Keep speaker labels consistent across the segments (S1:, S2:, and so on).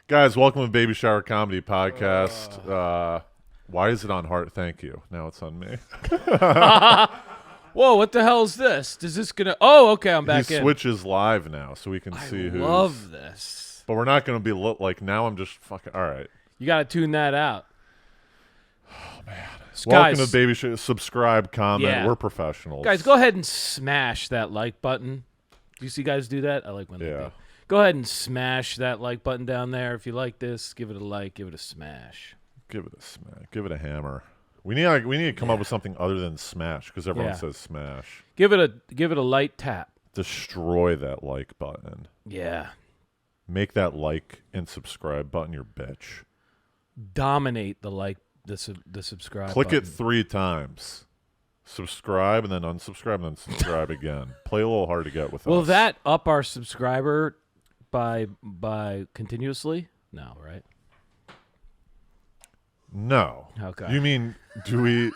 S1: Guys, welcome to Baby Shower Comedy Podcast. Why is it on Heart? Thank you. Now it's on me.
S2: Whoa, what the hell is this? Is this gonna? Oh, okay, I'm back
S1: He
S2: in.
S1: switches live now, so we can see who's.
S2: I love this.
S1: But we're not going to be like now. I'm just fucking. All right.
S2: You got to tune that out.
S1: Oh man.
S2: Guys,
S1: Welcome to Baby Shower. Subscribe, comment.
S2: Yeah.
S1: We're professionals.
S2: guys, go ahead and smash that like button. Do you see guys do that? I like when they
S1: Yeah.
S2: do. Go ahead and smash that like button down there. If you like this, give it a like, give it a smash.
S1: Give it a smash. Give it a hammer. We need to come up with something other than smash because everyone
S2: Yeah.
S1: says smash.
S2: Give it a light tap.
S1: Destroy that like button.
S2: Yeah.
S1: Make that like and subscribe button your bitch.
S2: Dominate the subscribe
S1: Click
S2: button.
S1: it 3 times. Subscribe and then unsubscribe and then subscribe again. Play a little hard to get with
S2: Will
S1: us.
S2: that up our subscriber by continuously? No, right?
S1: No.
S2: Okay.
S1: You mean do we?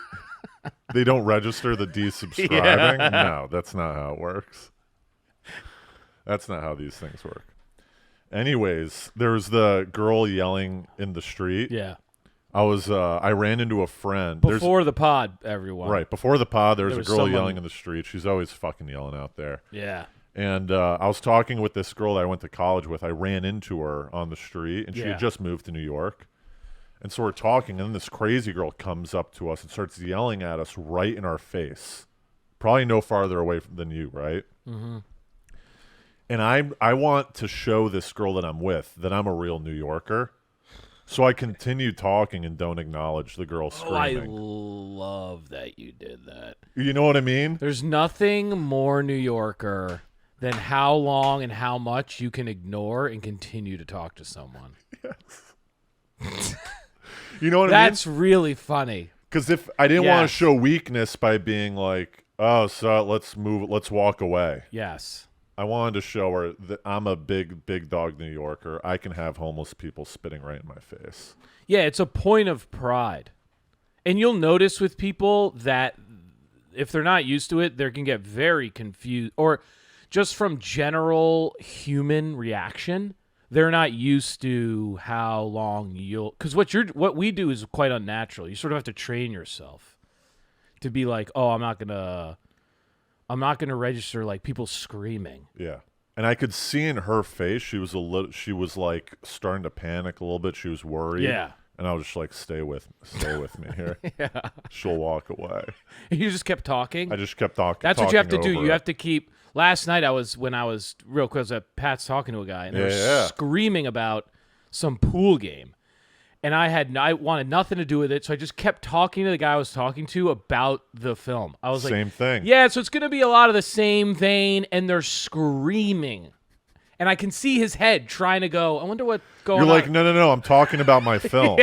S1: They don't register the desubscribing?
S2: Yeah.
S1: No, that's not how it works. That's not how these things work. Anyways, there was the girl yelling in the street.
S2: Yeah.
S1: I ran into a friend. There's-
S2: Before the pod, everyone.
S1: Right. Before the pod, there was a girl
S2: someone-
S1: yelling in the street. She's always fucking yelling out there.
S2: Yeah.
S1: And I was talking with this girl that I went to college with. I ran into her on the street, and she
S2: Yeah.
S1: had just moved to New York. And so we're talking, and then this crazy girl comes up to us and starts yelling at us right in our face. Probably no farther away than you, right?
S2: Mm-hmm.
S1: And I want to show this girl that I'm with that I'm a real New Yorker. So I continue talking and don't acknowledge the girl
S2: Oh, I
S1: screaming.
S2: love that you did that.
S1: You know what I mean?
S2: There's nothing more New Yorker than how long and how much you can ignore and continue to talk to someone.
S1: You know what I mean?
S2: That's really funny.
S1: Because if I didn't want
S2: Yes.
S1: to show weakness by being like, oh, so let's walk away.
S2: Yes.
S1: I wanted to show her that I'm a big dog New Yorker. I can have homeless people spitting right in my face.
S2: Yeah, it's a point of pride. And you'll notice with people that if they're not used to it, they can get very confused. Or just from general human reaction, they're not used to how long you'll... Because what we do is quite unnatural. You sort of have to train yourself to be like, oh, I'm not gonna register like people screaming.
S1: Yeah. And I could see in her face she was like starting to panic a little bit. She was worried.
S2: Yeah.
S1: And I was just like, stay with me here.
S2: Yeah.
S1: She'll walk away.
S2: You just kept talking.
S1: I just kept talking.
S2: That's what you have to do.
S1: over
S2: You
S1: it.
S2: have to keep. Last night when I was real quick, I was at Pat's talking to a guy and they were
S1: Yeah.
S2: screaming about some pool game, and I wanted nothing to do with it, so I just kept talking to the guy I was talking to about the film. I was
S1: Same
S2: like,
S1: thing.
S2: yeah, so it's gonna be a lot of the same vein, and they're screaming, and I can see his head trying to go. I wonder what's going
S1: You're
S2: on.
S1: like, no, I'm talking about my film.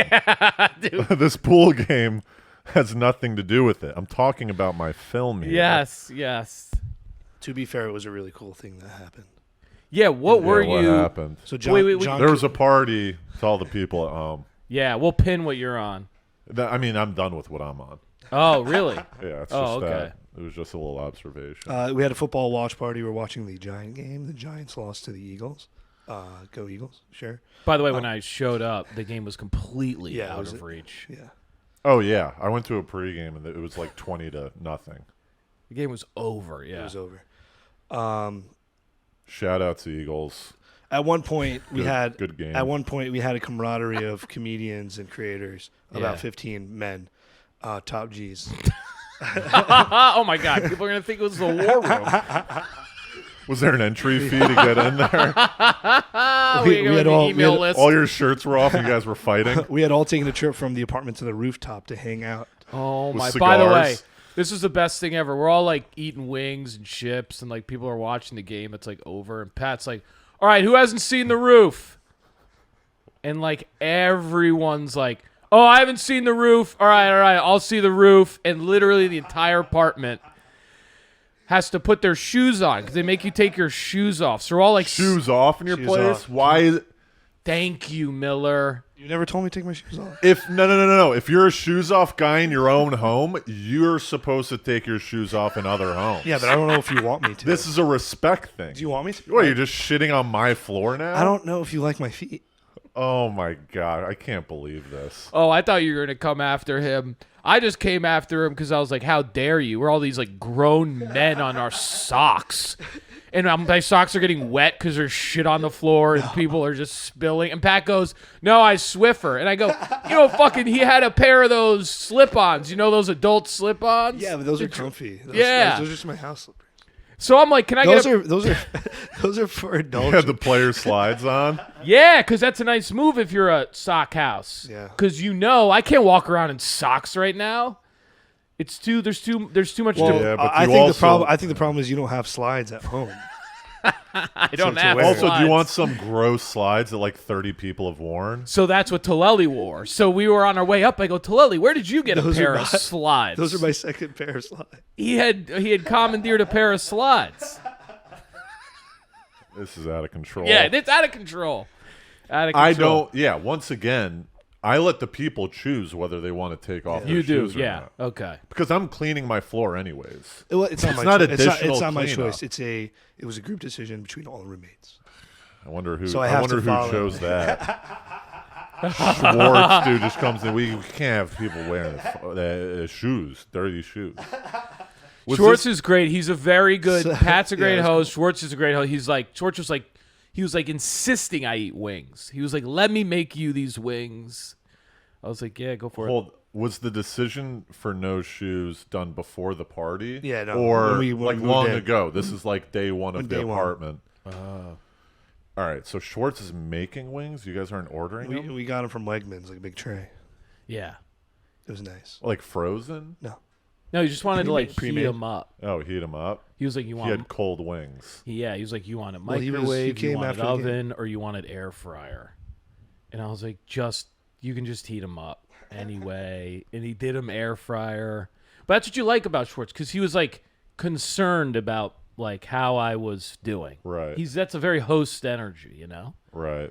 S1: This pool game has nothing to do with it. I'm talking about my film here.
S2: Yes.
S3: To be fair, it was a really cool thing that happened.
S2: Yeah. What were
S1: What
S2: you?
S1: happened?
S3: So John,
S2: Wait,
S3: John
S1: There was a party to all the people at home.
S2: Yeah, we'll pin what you're on.
S1: I mean, I'm done with what I'm on.
S2: Oh, really?
S1: Yeah, it's
S2: Oh,
S1: just
S2: okay.
S1: that. It was just a little observation.
S3: we had a football watch party. We were watching the Giant game. The Giants lost to the Eagles. Go Eagles, sure.
S2: By the way, when I showed up, the game was completely
S3: Yeah,
S2: out
S3: was
S2: of
S3: it?
S2: reach.
S3: Yeah.
S1: Oh, yeah. I went to a pregame, and it was like 20-0.
S2: The game was over. Yeah.
S3: It was over.
S1: Shout out to Eagles.
S3: At one point, we
S1: Good-
S3: had
S1: good game.
S3: At one point, we had a camaraderie of comedians and creators.
S2: Yeah.
S3: About 15 men, top G's.
S2: Oh my God! People are gonna think it was a war room.
S1: Was there an entry fee to get in there?
S2: we
S3: we had
S2: had
S3: all-
S2: an email
S3: we had
S2: list.
S1: All your shirts were off and you guys were fighting?
S3: We had all taken a trip from the apartment to the rooftop to hang out.
S2: Oh
S1: With
S2: my! By the way,
S1: cigars.
S2: this is the best thing ever. We're all like eating wings and chips, and like people are watching the game. It's like over, and Pat's like, "All right, who hasn't seen the roof?" And like everyone's like, "Oh, I haven't seen the roof. All right, I'll see the roof." And literally the entire apartment has to put their shoes on because they make you take your shoes off. So we're all like,
S1: Shoes off in your
S3: Shoes
S1: place?
S3: off.
S1: Why is it?
S2: "Thank you, Miller."
S3: You never told me to take my shoes off.
S1: If no. If you're a shoes off guy in your own home, you're supposed to take your shoes off in other homes.
S3: Yeah, but I don't know if you want me to.
S1: This is a respect thing.
S3: Do you want me to?
S1: What, you're just shitting on my floor now?
S3: I don't know if you like my feet.
S1: Oh my god, I can't believe this.
S2: Oh, I thought you were gonna come after him. I just came after him because I was like, "How dare you?" We're all these like grown men on our socks, and my socks are getting wet because there's shit on the floor and people are just spilling. And Pat goes, "No, I Swiffer," and I go, "You know, fucking, he had a pair of those slip-ons. You know those adult slip-ons?
S3: Yeah, but those are comfy.
S2: Yeah.
S3: those are just my house slippers.
S2: So I'm like, "Can I get
S3: Those are those are for adults.
S1: Had the player slides on.
S2: Yeah, because that's a nice move if you're a sock house.
S3: Yeah.
S2: Because I can't walk around in socks right now. It's too there's too much
S3: Well,
S2: to.
S1: Yeah, but
S3: I
S1: you
S3: think
S1: also-
S3: I think the problem is you don't have slides at home.
S2: I don't
S3: to
S2: have.
S3: wear.
S1: Also, do you
S2: slides.
S1: want some gross slides that like 30 people have worn?
S2: So that's what Toleli wore. So we were on our way up. I go, Toleli, where did you get
S3: Those
S2: a
S3: are
S2: pair of
S3: not-
S2: slides?
S3: Those are my second pair of slides.
S2: He had commandeered a pair of slides.
S1: This is out of control.
S2: Yeah, it's out of control. Out of control.
S1: I don't. Yeah, once again, I let the people choose whether they want to take off their
S2: You do,
S1: shoes or
S2: yeah.
S1: not.
S2: Okay.
S1: Because I'm cleaning my floor anyways.
S3: Well, it's not my
S1: not
S3: choice.
S1: additional
S3: It's not my
S1: cleanup.
S3: choice. It was a group decision between all the roommates.
S1: I wonder who.
S3: So I
S1: I,
S3: have
S1: wonder
S3: to
S1: who
S3: follow.
S1: chose that. Schwartz dude just comes in. We can't have people wearing shoes, dirty shoes. Was
S2: Schwartz
S1: this-
S2: is great. He's a very good.
S3: So-
S2: Pat's a
S3: yeah,
S2: great
S3: that's
S2: host. Schwartz is a great host. Schwartz was like, he was like insisting I eat wings. He was like, "Let me make you these wings." I was like, "Yeah, go for it."
S1: Was the decision for no shoes done before the party?
S3: Yeah, no,
S1: or
S3: when we
S1: like
S3: moved
S1: long
S3: in.
S1: ago? This is like day one of the
S3: Day one.
S1: apartment. All right, so Schwartz is making wings. You guys aren't ordering them,
S3: We got them from Wegmans, like a big tray.
S2: Yeah.
S3: It was nice.
S1: like frozen.
S3: No,
S2: No, he just wanted to like heat
S3: Pre-made.
S2: them up.
S1: Oh, heat them up.
S2: He was like, "You
S1: He
S2: want?"
S1: had cold wings.
S2: Yeah, he was like, "You want it
S3: Well, he
S2: microwave,
S3: came
S2: you want it
S3: after the game.
S2: oven, or you want it air fryer?" And I was like, you can just heat them up anyway." And he did them air fryer. But that's what you like about Schwartz, because he was like concerned about like how I was doing.
S1: Right.
S2: That's a very host energy, you know,
S1: Right.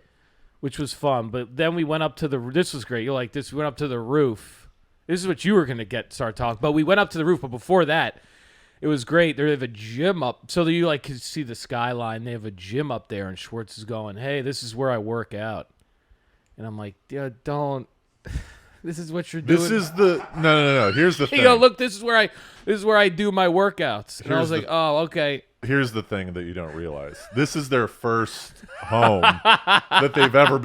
S2: which was fun. But then we went up to this was great. You're like, this. We went up to the roof. This is what you were gonna start talking. But we went up to the roof. But before that, it was great. They have a gym up, so that you like could see the skyline. They have a gym up there, and Schwartz is going, "Hey, this is where I work out." And I'm like, "Yeah, don't. This is what you're doing."
S1: This is the no. Here's the thing.
S2: You go, "Look, this is where I do my workouts." And I was
S1: Here's
S2: like,
S1: the-
S2: "Oh, okay."
S1: Here's the thing that you don't realize. This is their first home that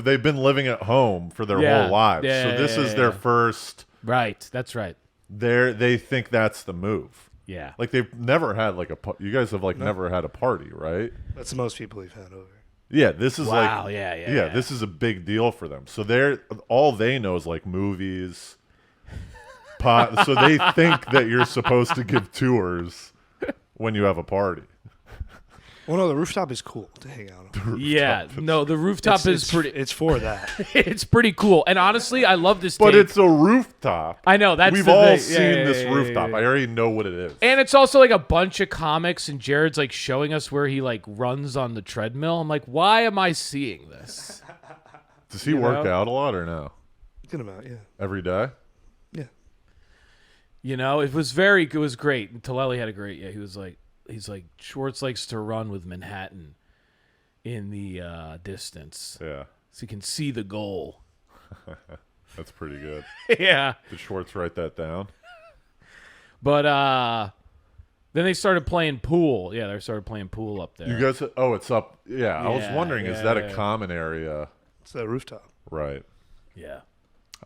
S1: they've been living at home for their
S2: Yeah.
S1: whole lives.
S2: Yeah,
S1: So
S2: yeah,
S1: this
S2: yeah,
S1: is their
S2: yeah.
S1: first.
S2: Right. That's right.
S1: They think that's the move.
S2: Yeah.
S1: Like they've never had like you guys have like never had a party, right?
S3: that's the most people we've had over.
S1: Yeah, this is
S2: Wow,
S1: like
S2: yeah.
S1: this is a big deal for them. So all they know is like movies, pot. So they think that you're supposed to give tours when you have a party.
S3: Well, no, the rooftop is cool to hang out on.
S2: Yeah. No, the rooftop is pretty.
S3: It's for that.
S2: It's pretty cool. And honestly, I love this.
S1: But
S2: take.
S1: it's a rooftop.
S2: I know that's
S1: We've
S2: the
S1: all
S2: thing.
S1: seen
S2: Yeah, yeah,
S1: this
S2: yeah,
S1: rooftop.
S2: yeah,
S1: I
S2: yeah.
S1: already know what it is.
S2: And it's also like a bunch of comics, and Jared's like showing us where he like runs on the treadmill. I'm like, why am I seeing this?
S1: Does he work
S2: know?
S1: out a lot or no?
S3: Good amount, yeah.
S1: Every day?
S3: Yeah.
S2: You know, it was great. And Toleli had a great. Yeah, he's like Schwartz likes to run with Manhattan in the distance,
S1: Yeah.
S2: so you can see the goal.
S1: That's pretty good.
S2: Yeah,
S1: Did Schwartz write that down?
S2: but then they started playing pool. Yeah, they started playing pool up there.
S1: You guys it's up. Yeah, I was
S2: Yeah,
S1: wondering, is
S2: yeah,
S1: that
S2: yeah.
S1: a common area?
S3: It's the rooftop.
S1: Right.
S2: Yeah.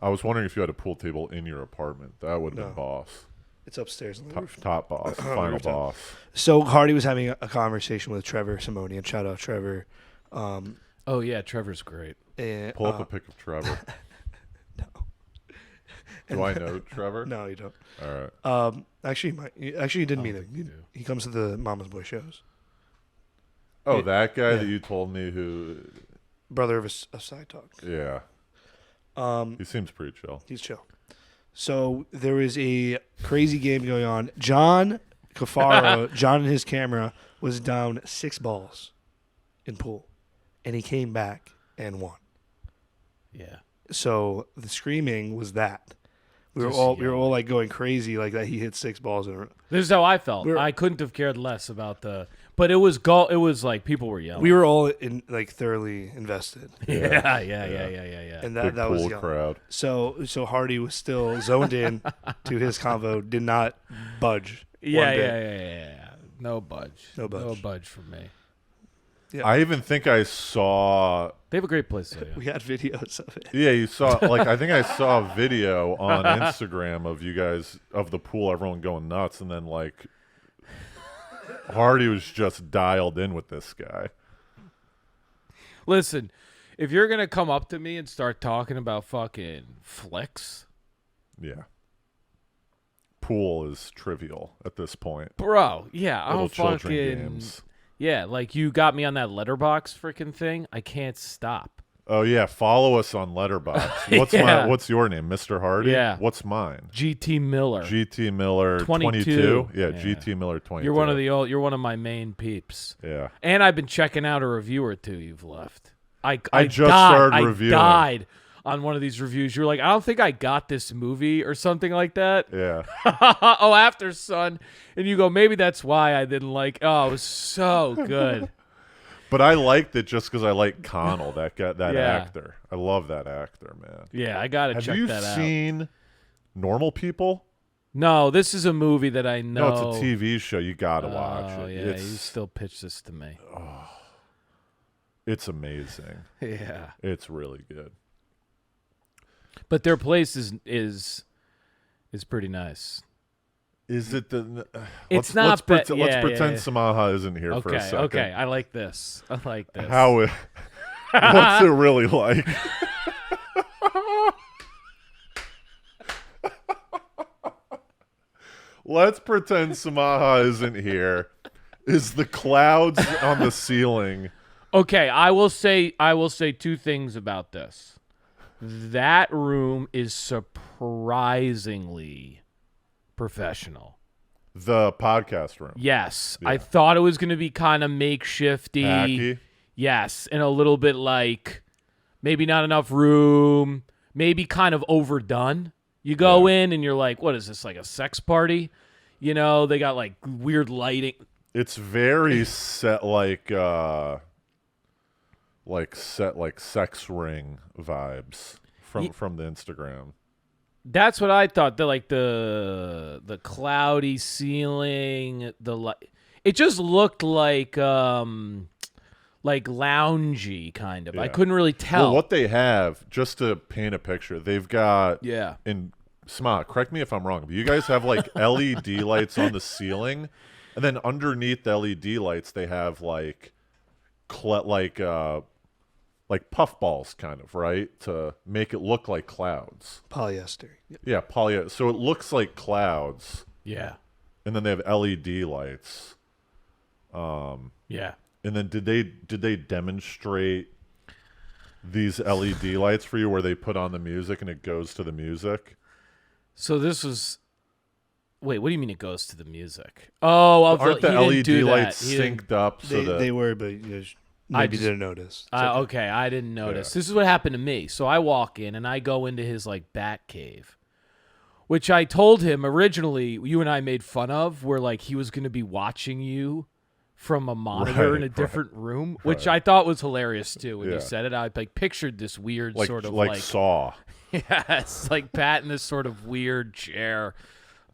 S1: I was wondering if you had a pool table in your apartment. That would have
S3: No.
S1: been boss.
S3: It's upstairs on the
S1: Top,
S3: roof.
S1: top boss. Final
S3: Rooftop.
S1: boss.
S3: So Hardy was having a conversation with Trevor Simonian. Shout out Trevor.
S2: Oh yeah, Trevor's great.
S3: And,
S1: Pull up a pic of Trevor.
S3: no.
S1: Do I know Trevor?
S3: No, you don't.
S1: All right.
S3: Actually, you didn't meet
S2: think
S3: him.
S2: you do.
S3: He comes to the Mama's Boy shows.
S1: Oh, that guy
S3: Yeah.
S1: that you told me who.
S3: Brother of a side talk.
S1: Yeah. He seems pretty chill.
S3: He's chill. So there is a crazy game going on. John Cafaro, John and his camera, was down 6 balls in pool, and he came back and won.
S2: Yeah.
S3: So the screaming was that. We were
S2: Just
S3: all like going crazy, like that he hit 6 balls in a row.
S2: This is how I felt.
S3: We're-
S2: I couldn't have cared less about the. But it was like people were yelling.
S3: We were all thoroughly invested,
S2: yeah.
S3: and
S1: Big
S3: that was
S1: pool
S3: yelling.
S1: crowd.
S3: So Hardy was still zoned in to his convo, did not budge.
S2: Yeah,
S3: one bit.
S2: yeah. No budge.
S3: No budge.
S2: No budge from me.
S3: Yeah.
S1: I even think I saw.
S2: They have a great place though.
S3: We had videos of it.
S1: Yeah, you saw. I think I saw a video on Instagram of you guys of the pool, everyone going nuts, and then Hardy was just dialed in with this guy.
S2: Listen, if you're gonna come up to me and start talking about fucking flicks,
S1: Yeah. Pool is trivial at this point.
S2: bro, yeah,
S1: Little
S2: I'm
S1: children
S2: fucking
S1: games.
S2: yeah. Like you got me on that letterbox freaking thing. I can't stop.
S1: Oh yeah, follow us on Letterboxd.
S2: Yeah.
S1: What's your name, Mr. Hardy?
S2: Yeah.
S1: What's mine?
S2: GT Miller.
S1: GT Miller
S2: 22.
S1: Yeah,
S2: Yeah.
S1: GT Miller 22.
S2: You're one of my main peeps.
S1: Yeah.
S2: And I've been checking out a review or two you've left. I
S1: just
S2: died.
S1: started reviewing.
S2: I died on one of these reviews. You're like, I don't think I got this movie or something like that.
S1: Yeah.
S2: Oh, After Sun. And you go, maybe that's why I didn't like. Oh, it was so good.
S1: But I liked it just because I like Connell, that guy, that
S2: Yeah.
S1: actor. I love that actor, man.
S2: Yeah, I gotta
S1: Have
S2: check
S1: you
S2: that out.
S1: seen Normal People?
S2: No, this is a movie that I know.
S1: No, it's a TV show. You gotta watch
S2: Oh,
S1: it.
S2: yeah,
S1: It's
S2: you still pitch this to me.
S1: it's amazing.
S2: Yeah,
S1: It's really good.
S2: but their place is pretty nice.
S1: Is it the?
S2: It's
S1: let's
S2: not ba-
S1: Let's
S2: yeah,
S1: pretend
S2: yeah.
S1: Samaha isn't here for a
S2: Okay,
S1: second.
S2: okay, I like this. I like this.
S1: How? What's it really like? Let's pretend Samaha isn't here. Is the clouds on the ceiling?
S2: Okay, I will say two things about this. That room is surprisingly professional.
S1: The podcast room.
S2: Yes,
S1: Yeah.
S2: I thought it was going to be kind of makeshifty.
S1: Hacky.
S2: Yes, and a little bit like maybe not enough room, maybe kind of overdone. You go in and you're like, what is this, like a sex party? You know, they got like weird lighting.
S1: It's very set like sex ring vibes from the Instagram.
S2: That's what I thought. The cloudy ceiling, the light. It just looked like loungy kind of. I
S1: Yeah.
S2: couldn't really tell.
S1: Well, what they have, just to paint a picture, they've got
S2: Yeah.
S1: in Smart, correct me if I'm wrong, but you guys have like LED lights on the ceiling, and then underneath the LED lights they have like puffballs kind of, right? To make it look like clouds.
S3: Polyester. Yep.
S1: Yeah, so it looks like clouds,
S2: Yeah.
S1: and then they have LED lights.
S2: Yeah.
S1: And then did they demonstrate these LED lights for you where they put on the music and it goes to the music?
S2: So this was. Wait, what do you mean it goes to the music? Oh,
S1: Aren't the
S2: he didn't
S1: LED
S2: do that.
S1: lights
S2: He didn't-
S1: synced up so that
S3: They were, but maybe didn't notice. It's okay.
S2: Okay, I didn't notice.
S1: Yeah.
S2: This is what happened to me. So I walk in and I go into his like bat cave, which I told him originally. You and I made fun of, where like he was going to be watching you from a monitor in a
S1: Right,
S2: different room, which
S1: right.
S2: I thought was hilarious too. When you
S1: Yeah.
S2: said it, I like pictured this weird
S1: like
S2: sort of
S1: like
S2: like
S1: Saw.
S2: yes, like Pat in this sort of weird chair.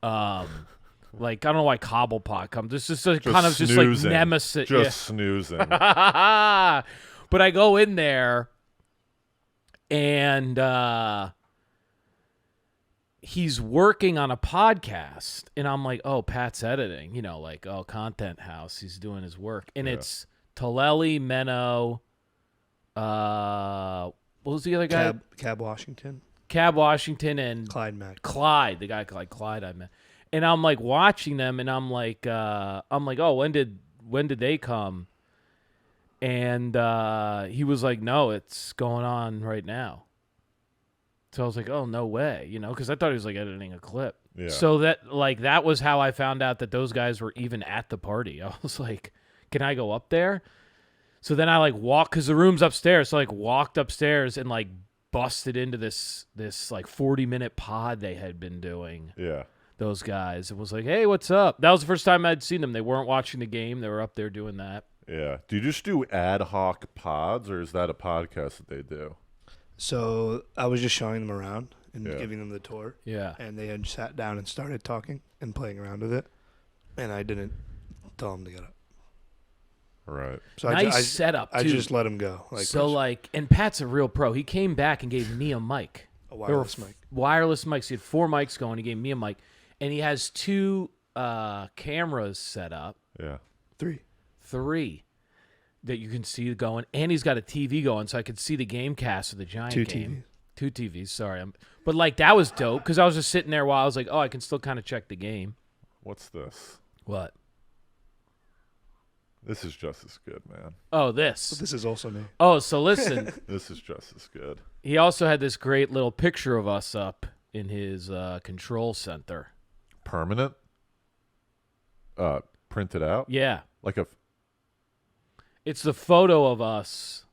S2: Like I don't know why Cobblepot comes. This is a kind of just like
S1: snoozing.
S2: nemesis.
S1: Just snoozing.
S2: But I go in there and he's working on a podcast and I'm like, oh, Pat's editing, like, oh, Content House, he's doing his work. And it's Taleli, Menno, what was the other guy?
S3: Cab Washington,
S2: Cab Washington and
S3: Clyde Mack.
S2: Clyde, the guy like Clyde I met. And I'm like watching them and I'm like, oh, when did they come? And he was like, no, it's going on right now. So I was like, oh, no way, because I thought he was like editing a clip.
S1: Yeah.
S2: So that was how I found out that those guys were even at the party. I was like, can I go up there? So then I like walked, because the room's upstairs. So I like walked upstairs and like busted into this like 40-minute pod they had been doing.
S1: Yeah.
S2: those guys. It was like, hey, what's up? That was the first time I'd seen them. They weren't watching the game. They were up there doing that.
S1: Yeah. Do you just do ad hoc pods, or is that a podcast that they do?
S3: So I was just showing them around and
S1: Yeah.
S3: giving them the tour.
S2: Yeah.
S3: And they had sat down and started talking and playing around with it. And I didn't tell them to get up.
S1: Right.
S3: So
S2: Nice setup,
S3: I
S2: too.
S3: just let them go.
S2: And Pat's a real pro. He came back and gave me a mic.
S3: a wireless mic.
S2: Wireless mics. He had 4 mics going. He gave me a mic. And he has 2 cameras set up.
S1: Yeah.
S2: 3 that you can see going. And he's got a TV going, so I could see the game cast of the Giant
S3: 2
S2: game.
S3: TVs.
S2: 2 TVs, sorry. But, like, that was dope because I was just sitting there while I was like, oh, I can still kind of check the game.
S1: What's this?
S2: What?
S1: This is just as good, man.
S2: Oh,
S3: But
S2: this.
S3: this is also me.
S2: Oh, so listen.
S1: This is just as good.
S2: He also had this great little picture of us up in his control center.
S1: Permanent? Printed out?
S2: Yeah.
S1: Like a...
S2: It's the photo of us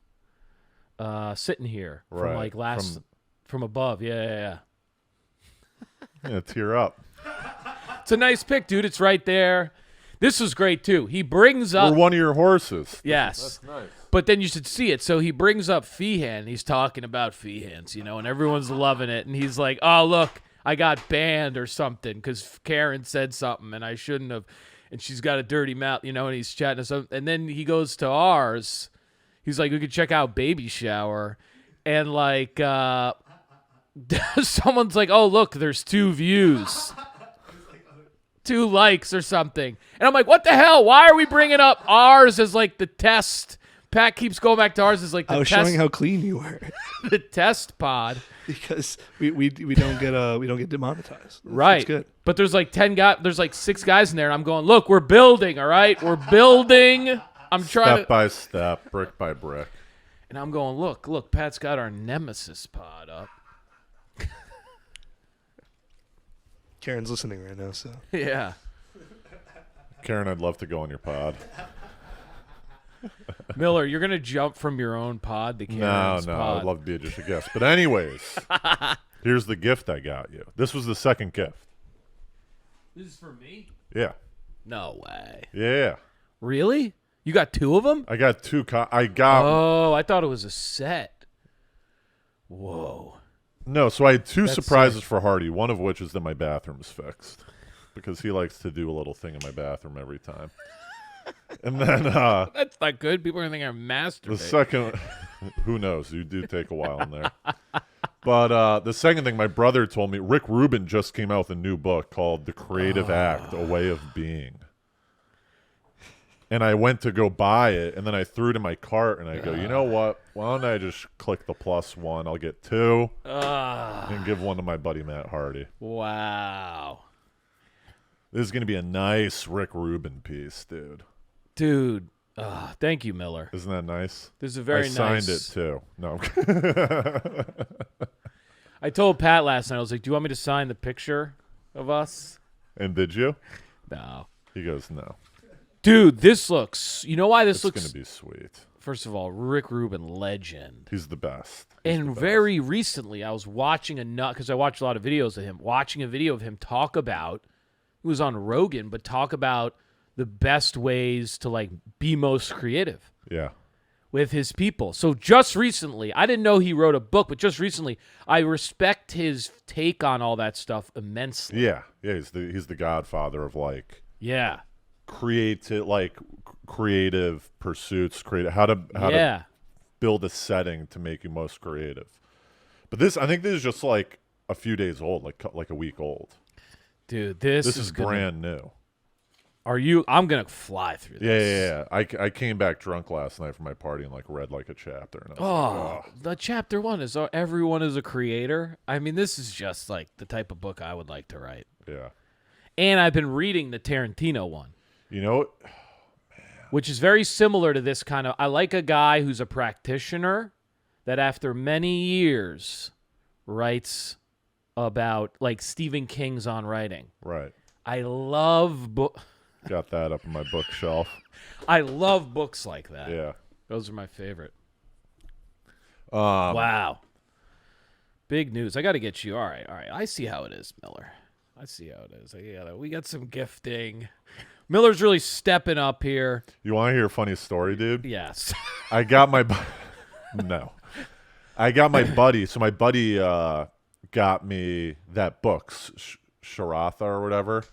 S2: sitting here from
S1: Right,
S2: like last from above. Yeah.
S1: Yeah, tear up.
S2: It's a nice pic, dude. It's right there. This was great too. He brings up
S1: We're one of your horses.
S2: yes.
S1: That's nice.
S2: But then you should see it. So he brings up Feehan. He's talking about Feehans, and everyone's loving it. And he's like, oh, look, I got banned or something because Karen said something and I shouldn't have. And she's got a dirty mouth, and he's chatting to some. And then he goes to ours. He's like, we could check out Baby Shower. And like, someone's like, oh, look, there's 2 views. 2 likes or something. And I'm like, what the hell? Why are we bringing up ours as like the test? Pat keeps going back to ours as like the
S3: I was
S2: test,
S3: showing how clean you were
S2: the test pod.
S3: because we don't get demonetized.
S2: Right.
S3: It's good.
S2: But there's like 10 guys, there's like 6 guys in there. And I'm going, look, we're building. All right. We're building. I'm trying
S1: Step by step, brick by brick.
S2: and I'm going, look, Pat's got our nemesis pod up.
S3: Karen's listening right now, so
S2: Yeah.
S1: Karen, I'd love to go on your pod.
S2: Miller, you're going to jump from your own pod to
S1: No,
S2: Karen's
S1: no,
S2: pod.
S1: I'd love to be just a guest. But anyways, here's the gift I got you. This was the second gift.
S2: This is for me?
S1: Yeah.
S2: No way.
S1: Yeah.
S2: Really? You got 2 of them?
S1: I got 2 I got
S2: Oh, I thought it was a set. Whoa.
S1: No, so I had 2
S2: That's
S1: surprises
S2: sick.
S1: for Hardy, one of which is that my bathroom's fixed because he likes to do a little thing in my bathroom every time. And then
S2: That's not good. People are going to think I'm masturbating.
S1: the second, who knows? You do take a while in there. But the second thing, my brother told me, Rick Rubin just came out with a new book called The Creative Act, A Way of Being. And I went to go buy it, and then I threw it in my cart, and I go, you know what? Why don't I just click the +1? I'll get 2 and give one to my buddy Matt Hardy.
S2: Wow.
S1: This is going to be a nice Rick Rubin piece, dude.
S2: Dude. Thank you, Miller.
S1: Isn't that nice?
S2: This is a very
S1: I signed
S2: nice.
S1: it, too. No.
S2: I told Pat last night, I was like, do you want me to sign the picture of us?
S1: And did you?
S2: No.
S1: He goes, no.
S2: Dude, this looks, you know why this
S1: It's
S2: looks,
S1: going to be sweet.
S2: first of all, Rick Rubin, legend.
S1: He's the best. He's the
S2: And
S1: best.
S2: very recently, I was watching because I watch a lot of videos of him, watching a video of him talk about, it was on Rogan, but talk about the best ways to like be most creative
S1: Yeah.
S2: with his people. So just recently, I didn't know he wrote a book, but just recently, I respect his take on all that stuff immensely.
S1: Yeah. Yeah. He's the godfather of like
S2: Yeah.
S1: creative pursuits, how to
S2: Yeah.
S1: build a setting to make you most creative. But I think this is just like a few days old, like a week old.
S2: Dude, this
S1: This is
S2: gonna,
S1: brand new.
S2: I'm going to fly through
S1: Yeah,
S2: this.
S1: yeah. I came back drunk last night from my party and like read like a chapter. And I was
S2: Oh,
S1: like,
S2: the chapter 1 is everyone is a creator. I mean, this is just like the type of book I would like to write.
S1: yeah.
S2: And I've been reading the Tarantino one,
S1: You know,
S2: which is very similar to this kind of. I like a guy who's a practitioner that after many years writes about like Stephen King's on writing.
S1: right.
S2: I love
S1: Got that up on my bookshelf.
S2: I love books like that.
S1: Yeah.
S2: Those are my favorite.
S1: Um,
S2: Wow. Big news. I got to get you. All right. I see how it is, Miller. I see how it is. Yeah, we got some gifting. Miller's really stepping up here.
S1: You want to hear a funny story, dude?
S2: Yes.
S1: I got my no. I got my buddy. So my buddy got me that book, Sharatha or whatever.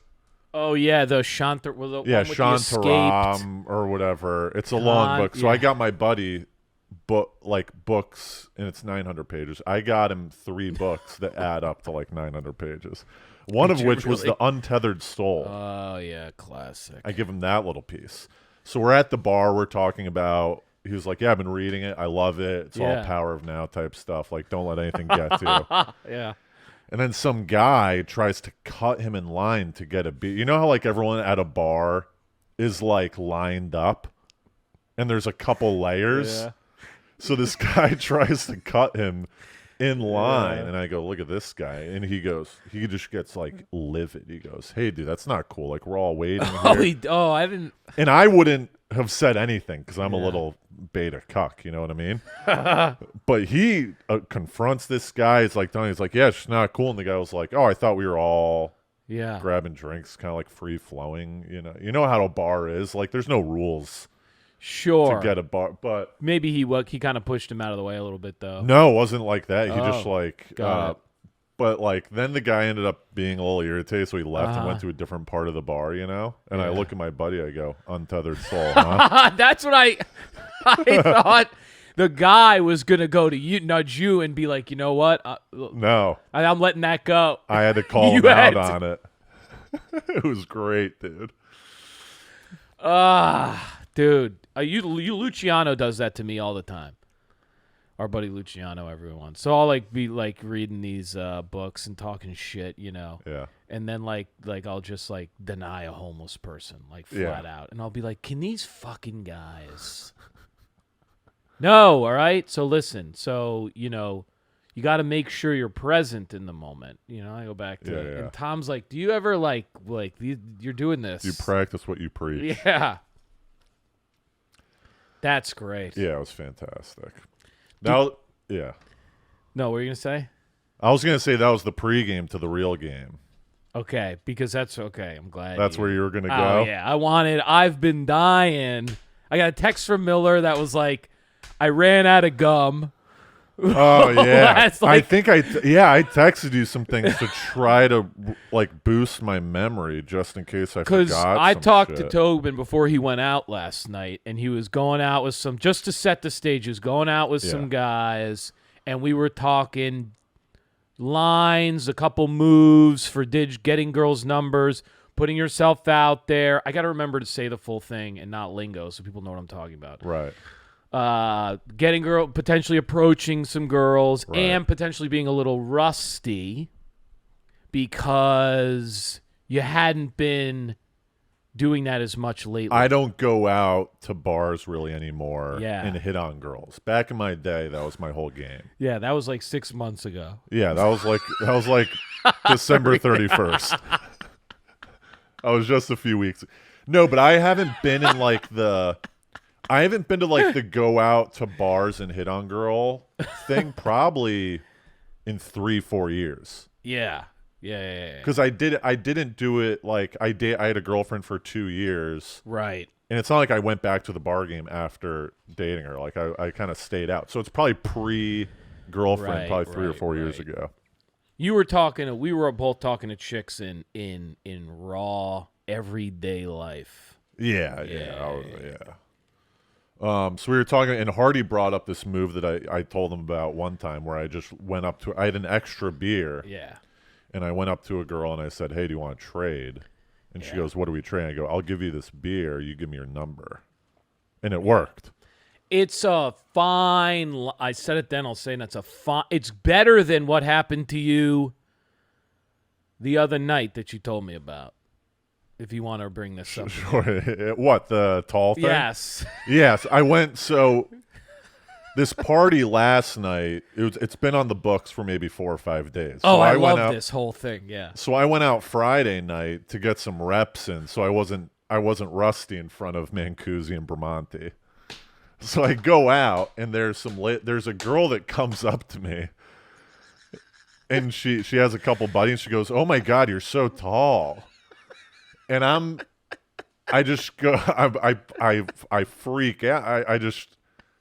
S2: Oh yeah, the Shantar. Well, the
S1: Yeah,
S2: one with the escaped.
S1: Shantaram or whatever. It's a long book. So I
S2: yeah.
S1: got my buddy books, and it's 900 pages. I got him 3 books that add up to like 900 pages. One
S2: Did
S1: of
S2: you
S1: which was
S2: really?
S1: The Untethered Soul.
S2: Oh yeah, classic.
S1: I give him that little piece. So we're at the bar. We're talking about. He was like, "Yeah, I've been reading it. I love it. It's all
S2: Yeah.
S1: Power of Now type stuff. Like, don't let anything get to you."
S2: Yeah.
S1: And then some guy tries to cut him in line to get a beer. You know how like everyone at a bar is like lined up, and there's a couple layers.
S2: Yeah.
S1: So this guy tries to cut him in line, and I go, "Look at this guy," and he just gets like livid. He goes, "Hey, dude, that's not cool. Like we're all waiting here."
S2: I didn't.
S1: And I wouldn't have said anything because I'm a
S2: Yeah.
S1: little beta cuck, you know what I mean? But he confronts this guy. He's like, "Yeah, it's not cool." And the guy was like, "Oh, I thought we were all
S2: Yeah.
S1: grabbing drinks, kind of like free flowing. You know how a bar is. Like, there's no rules
S2: Sure.
S1: to get a bar, but."
S2: Maybe he kind of pushed him out of the way a little bit though.
S1: No, it wasn't like that. He just
S2: Oh,
S1: like,
S2: got it.
S1: but like then the guy ended up being a little irritated, so he left and went
S2: Uh-huh.
S1: to a different part of the bar, And I
S2: Yeah.
S1: look at my buddy, I go, "Untethered Soul, huh?"
S2: That's what I thought. The guy was gonna go to you, nudge you, and be like, you know what?
S1: No,
S2: I'm letting that go.
S1: I had to call
S2: You
S1: him out
S2: had to.
S1: on it. It was great, dude.
S2: Dude, you Luciano does that to me all the time. Our buddy Luciano, everyone. So I'll like be like reading these books and talking shit,
S1: Yeah.
S2: and then like I'll just like deny a homeless person like
S1: Yeah.
S2: flat out, and I'll be like, can these fucking guys? No, all right. So listen, you got to make sure you're present in the moment. I go back to
S1: Yeah,
S2: it,
S1: yeah.
S2: and Tom's like, do you ever like you're doing this?
S1: You practice what you preach.
S2: Yeah. That's great.
S1: Yeah, it was fantastic. Now, yeah.
S2: No, what were you going to say?
S1: I was going to say that was the pregame to the real game.
S2: Okay, because that's okay. I'm glad.
S1: That's where you were going to
S2: Oh,
S1: go?
S2: yeah. I've been dying. I got a text from Miller that was like, I ran out of gum.
S1: Oh, yeah.
S2: That's like-
S1: I think I texted you some things to try to like boost my memory just in case I
S2: Because
S1: forgot
S2: I
S1: some
S2: talked to
S1: shit.
S2: Tobin before he went out last night, and he was going out with just to set the stage, he was going out with some guys, and we were talking lines, a couple moves for getting girls' numbers, putting yourself out there. I got to remember to say the full thing and not lingo so people know what I'm talking about.
S1: Right.
S2: Potentially approaching some girls,
S1: Right.
S2: and potentially being a little rusty because you hadn't been doing that as much lately.
S1: I don't go out to bars really anymore
S2: Yeah.
S1: and hit on girls. Back in my day, that was my whole game.
S2: Yeah, that was like 6 months ago.
S1: Yeah, that was like December 31st. I was just a few weeks. No, but I haven't been in like the go out to bars and hit on girl thing probably in 3-4 years.
S2: Yeah. Yeah.
S1: Because I didn't do it like I had a girlfriend for 2 years,
S2: Right.
S1: and it's not like I went back to the bar game after dating her. Like I kind of stayed out. So it's probably pre-girlfriend,
S2: Right,
S1: probably 3 or
S2: right,
S1: 4 years
S2: right.
S1: ago.
S2: We were both talking to chicks in raw everyday life.
S1: Yeah. So we were talking, and Hardy brought up this move that I told him about one time, where I just went up to. I had an extra beer,
S2: Yeah.
S1: and I went up to a girl and I said, "Hey, do you want to trade?" And she
S2: Yeah.
S1: goes, "What are we trading?" I go, "I'll give you this beer. You give me your number," and it worked.
S2: It's a fine. I said it then. I'll say it. It's better than what happened to you the other night that you told me about. If you want to bring this up.
S1: Sure. What, the tall thing?
S2: Yes.
S1: Yes. I went. So this party last night. It's been on the books for maybe 4 or 5 days. So
S2: Oh, I
S1: went
S2: love
S1: out,
S2: this whole thing. Yeah.
S1: So I went out Friday night to get some reps in, so I wasn't rusty in front of Mancusi and Bramante. So I go out, and there's a girl that comes up to me, and she has a couple buddies. She goes, "Oh my God, you're so tall," and I just go, I freak out. I just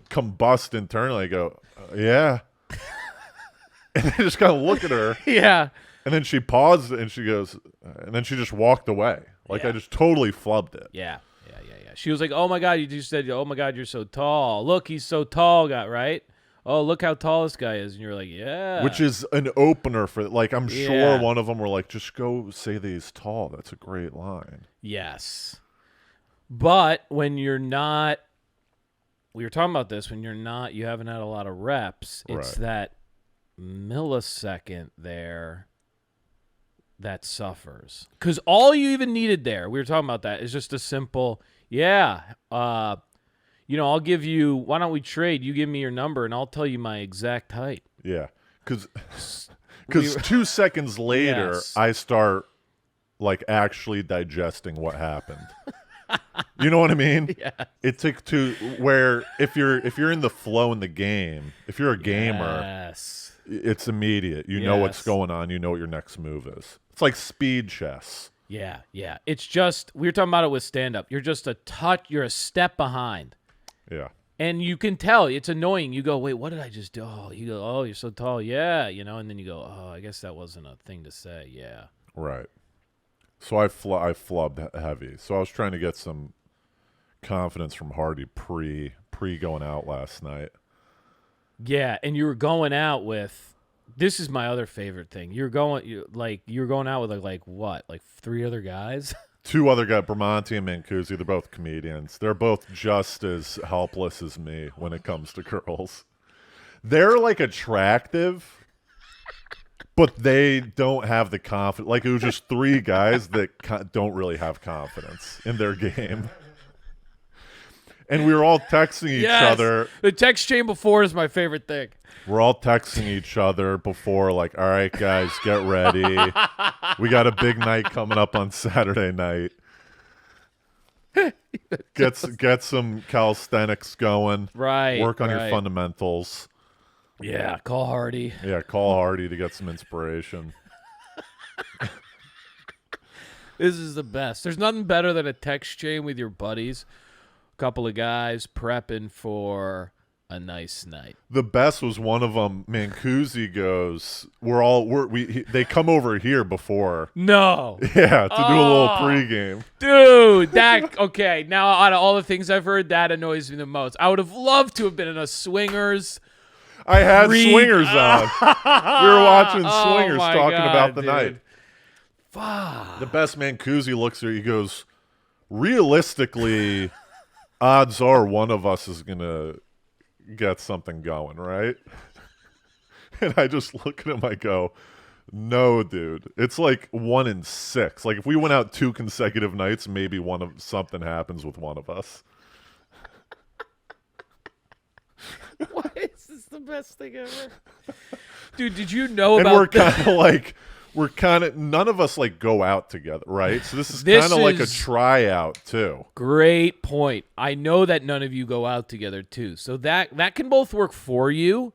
S1: combust internally. I go, yeah, and I just kind of look at her,
S2: Yeah.
S1: and then she paused and she goes, and then she just walked away. Like
S2: Yeah.
S1: I just totally flubbed it.
S2: Yeah. She was like, "Oh my God, you just said, oh my God, you're so tall. Look, he's so tall, guy, right? Oh, look how tall this guy is." And you're like, "Yeah."
S1: Which is an opener for, like, I'm
S2: Yeah.
S1: sure one of them were like, just go say that he's tall. That's a great line.
S2: Yes. But when you're not, we were talking about this, when you're not, you haven't had a lot of reps, it's
S1: Right.
S2: that millisecond there that suffers. Because all you even needed there, we were talking about that, is just a simple, yeah, I'll give you, why don't we trade? You give me your number and I'll tell you my exact height.
S1: Yeah. Because 2 seconds later,
S2: Yes.
S1: I start, like, actually digesting what happened. You know what I mean?
S2: Yeah.
S1: It took to where if you're in the flow in the game, if you're a gamer,
S2: Yes.
S1: it's immediate. You know what's
S2: Yes.
S1: going on. You know what your next move is. It's like speed chess.
S2: Yeah. It's just, we were talking about it with stand-up. You're just you're a step behind.
S1: Yeah.
S2: And you can tell it's annoying. You go, wait, what did I just do? Oh, you go, oh, you're so tall. Yeah, and then you go, oh, I guess that wasn't a thing to say. Yeah.
S1: Right. So I flubbed heavy. So I was trying to get some confidence from Hardy pre going out last night.
S2: Yeah, and you were going out with, this is my other favorite thing. You were going out with like what? Like 3 other guys?
S1: 2 other guys, Bramante and Mancusi, they're both comedians. They're both just as helpless as me when it comes to girls. They're like attractive, but they don't have the confidence. Like it was just 3 guys that don't really have confidence in their game. And we were all texting each other.
S2: The text chain before is my favorite thing.
S1: We're all texting each other before, like, all right, guys, get ready. We got a big night coming up on Saturday night. Get some calisthenics going.
S2: Right.
S1: Work on your
S2: right.
S1: fundamentals.
S2: Yeah, call Hardy.
S1: Yeah, call Hardy to get some inspiration.
S2: This is the best. There's nothing better than a text chain with your buddies. A couple of guys prepping for a nice night.
S1: The best was one of them. Mancusi goes, they come over here before.
S2: No.
S1: Yeah, to do a little
S2: Oh.
S1: pregame.
S2: Dude, okay. Now, out of all the things I've heard, that annoys me the most. I would have loved to have been in a swingers.
S1: I had
S2: Freak.
S1: swingers on. We were watching
S2: Oh
S1: swingers
S2: my
S1: talking
S2: God,
S1: about the
S2: dude.
S1: night.
S2: Fuck.
S1: The best Mancusi looks at her. He goes, realistically, odds are one of us is going to get something going, right? And I just look at him. I go, no, dude. It's like 1 in 6. Like if we went out 2 consecutive nights, maybe something happens with one of us.
S2: Why is this the best thing ever? Dude, did you know
S1: And
S2: about
S1: we're kind of none of us like go out together, right? So this is
S2: This
S1: kind of like a
S2: is-
S1: tryout too.
S2: Great point. I know that none of you go out together too. So that can both work for you.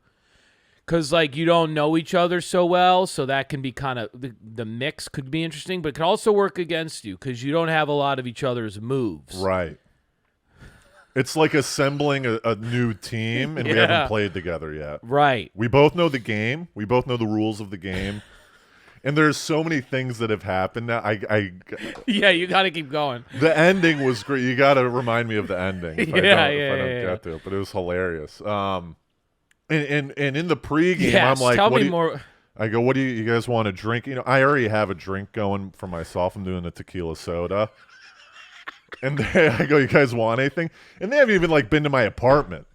S2: Cause like you don't know each other so well, so that can be kind of the mix could be interesting, but it can also work against you because you don't have a lot of each other's moves.
S1: Right. It's like assembling a new team, and we
S2: Yeah.
S1: haven't played together yet.
S2: Right.
S1: We both know the game. We both know the rules of the game. And there's so many things that have happened now.
S2: Yeah, you got to keep going.
S1: The ending was great. You got to remind me of the ending if I don't get to it. But it was hilarious. And in the pregame,
S2: Yes,
S1: I'm like,
S2: tell
S1: what
S2: me
S1: do you,
S2: more.
S1: I go, what do you guys want to drink? You know, I already have a drink going for myself. I'm doing a tequila soda. And I go, you guys want anything? And they haven't even like been to my apartment.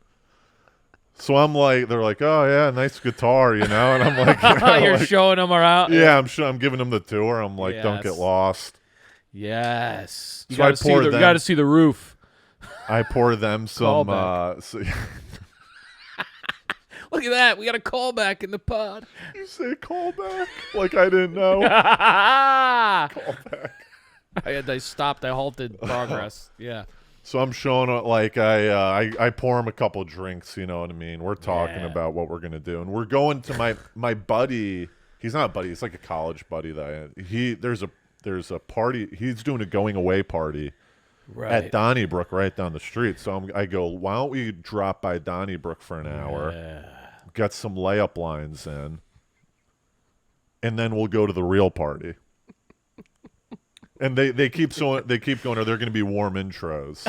S1: So I'm like, they're like, oh yeah, nice guitar, you know? And I'm like,
S2: You're
S1: like,
S2: showing them around.
S1: yeah, I'm giving them the tour. I'm like, don't get
S2: Yes.
S1: lost.
S2: Yes. You
S1: So I
S2: got to see
S1: pour
S2: you
S1: them-
S2: got to see the roof.
S1: I pour them some
S2: Callback. Look at that. We got a callback in the pod.
S1: You say callback? Like I didn't know. Callback.
S2: I stopped. I halted progress. Yeah.
S1: So I'm showing it like I pour him a couple drinks, you know what I mean? We're talking
S2: Yeah.
S1: about what we're gonna do, and we're going to my buddy He's not a buddy. He's like a college buddy that there's a party. He's doing a going away party at Donnybrook right down the street. So I go, why don't we drop by Donnybrook for an hour, get some layup lines in, and then we'll go to the real party. And they keep going. Are there going to be warm intros?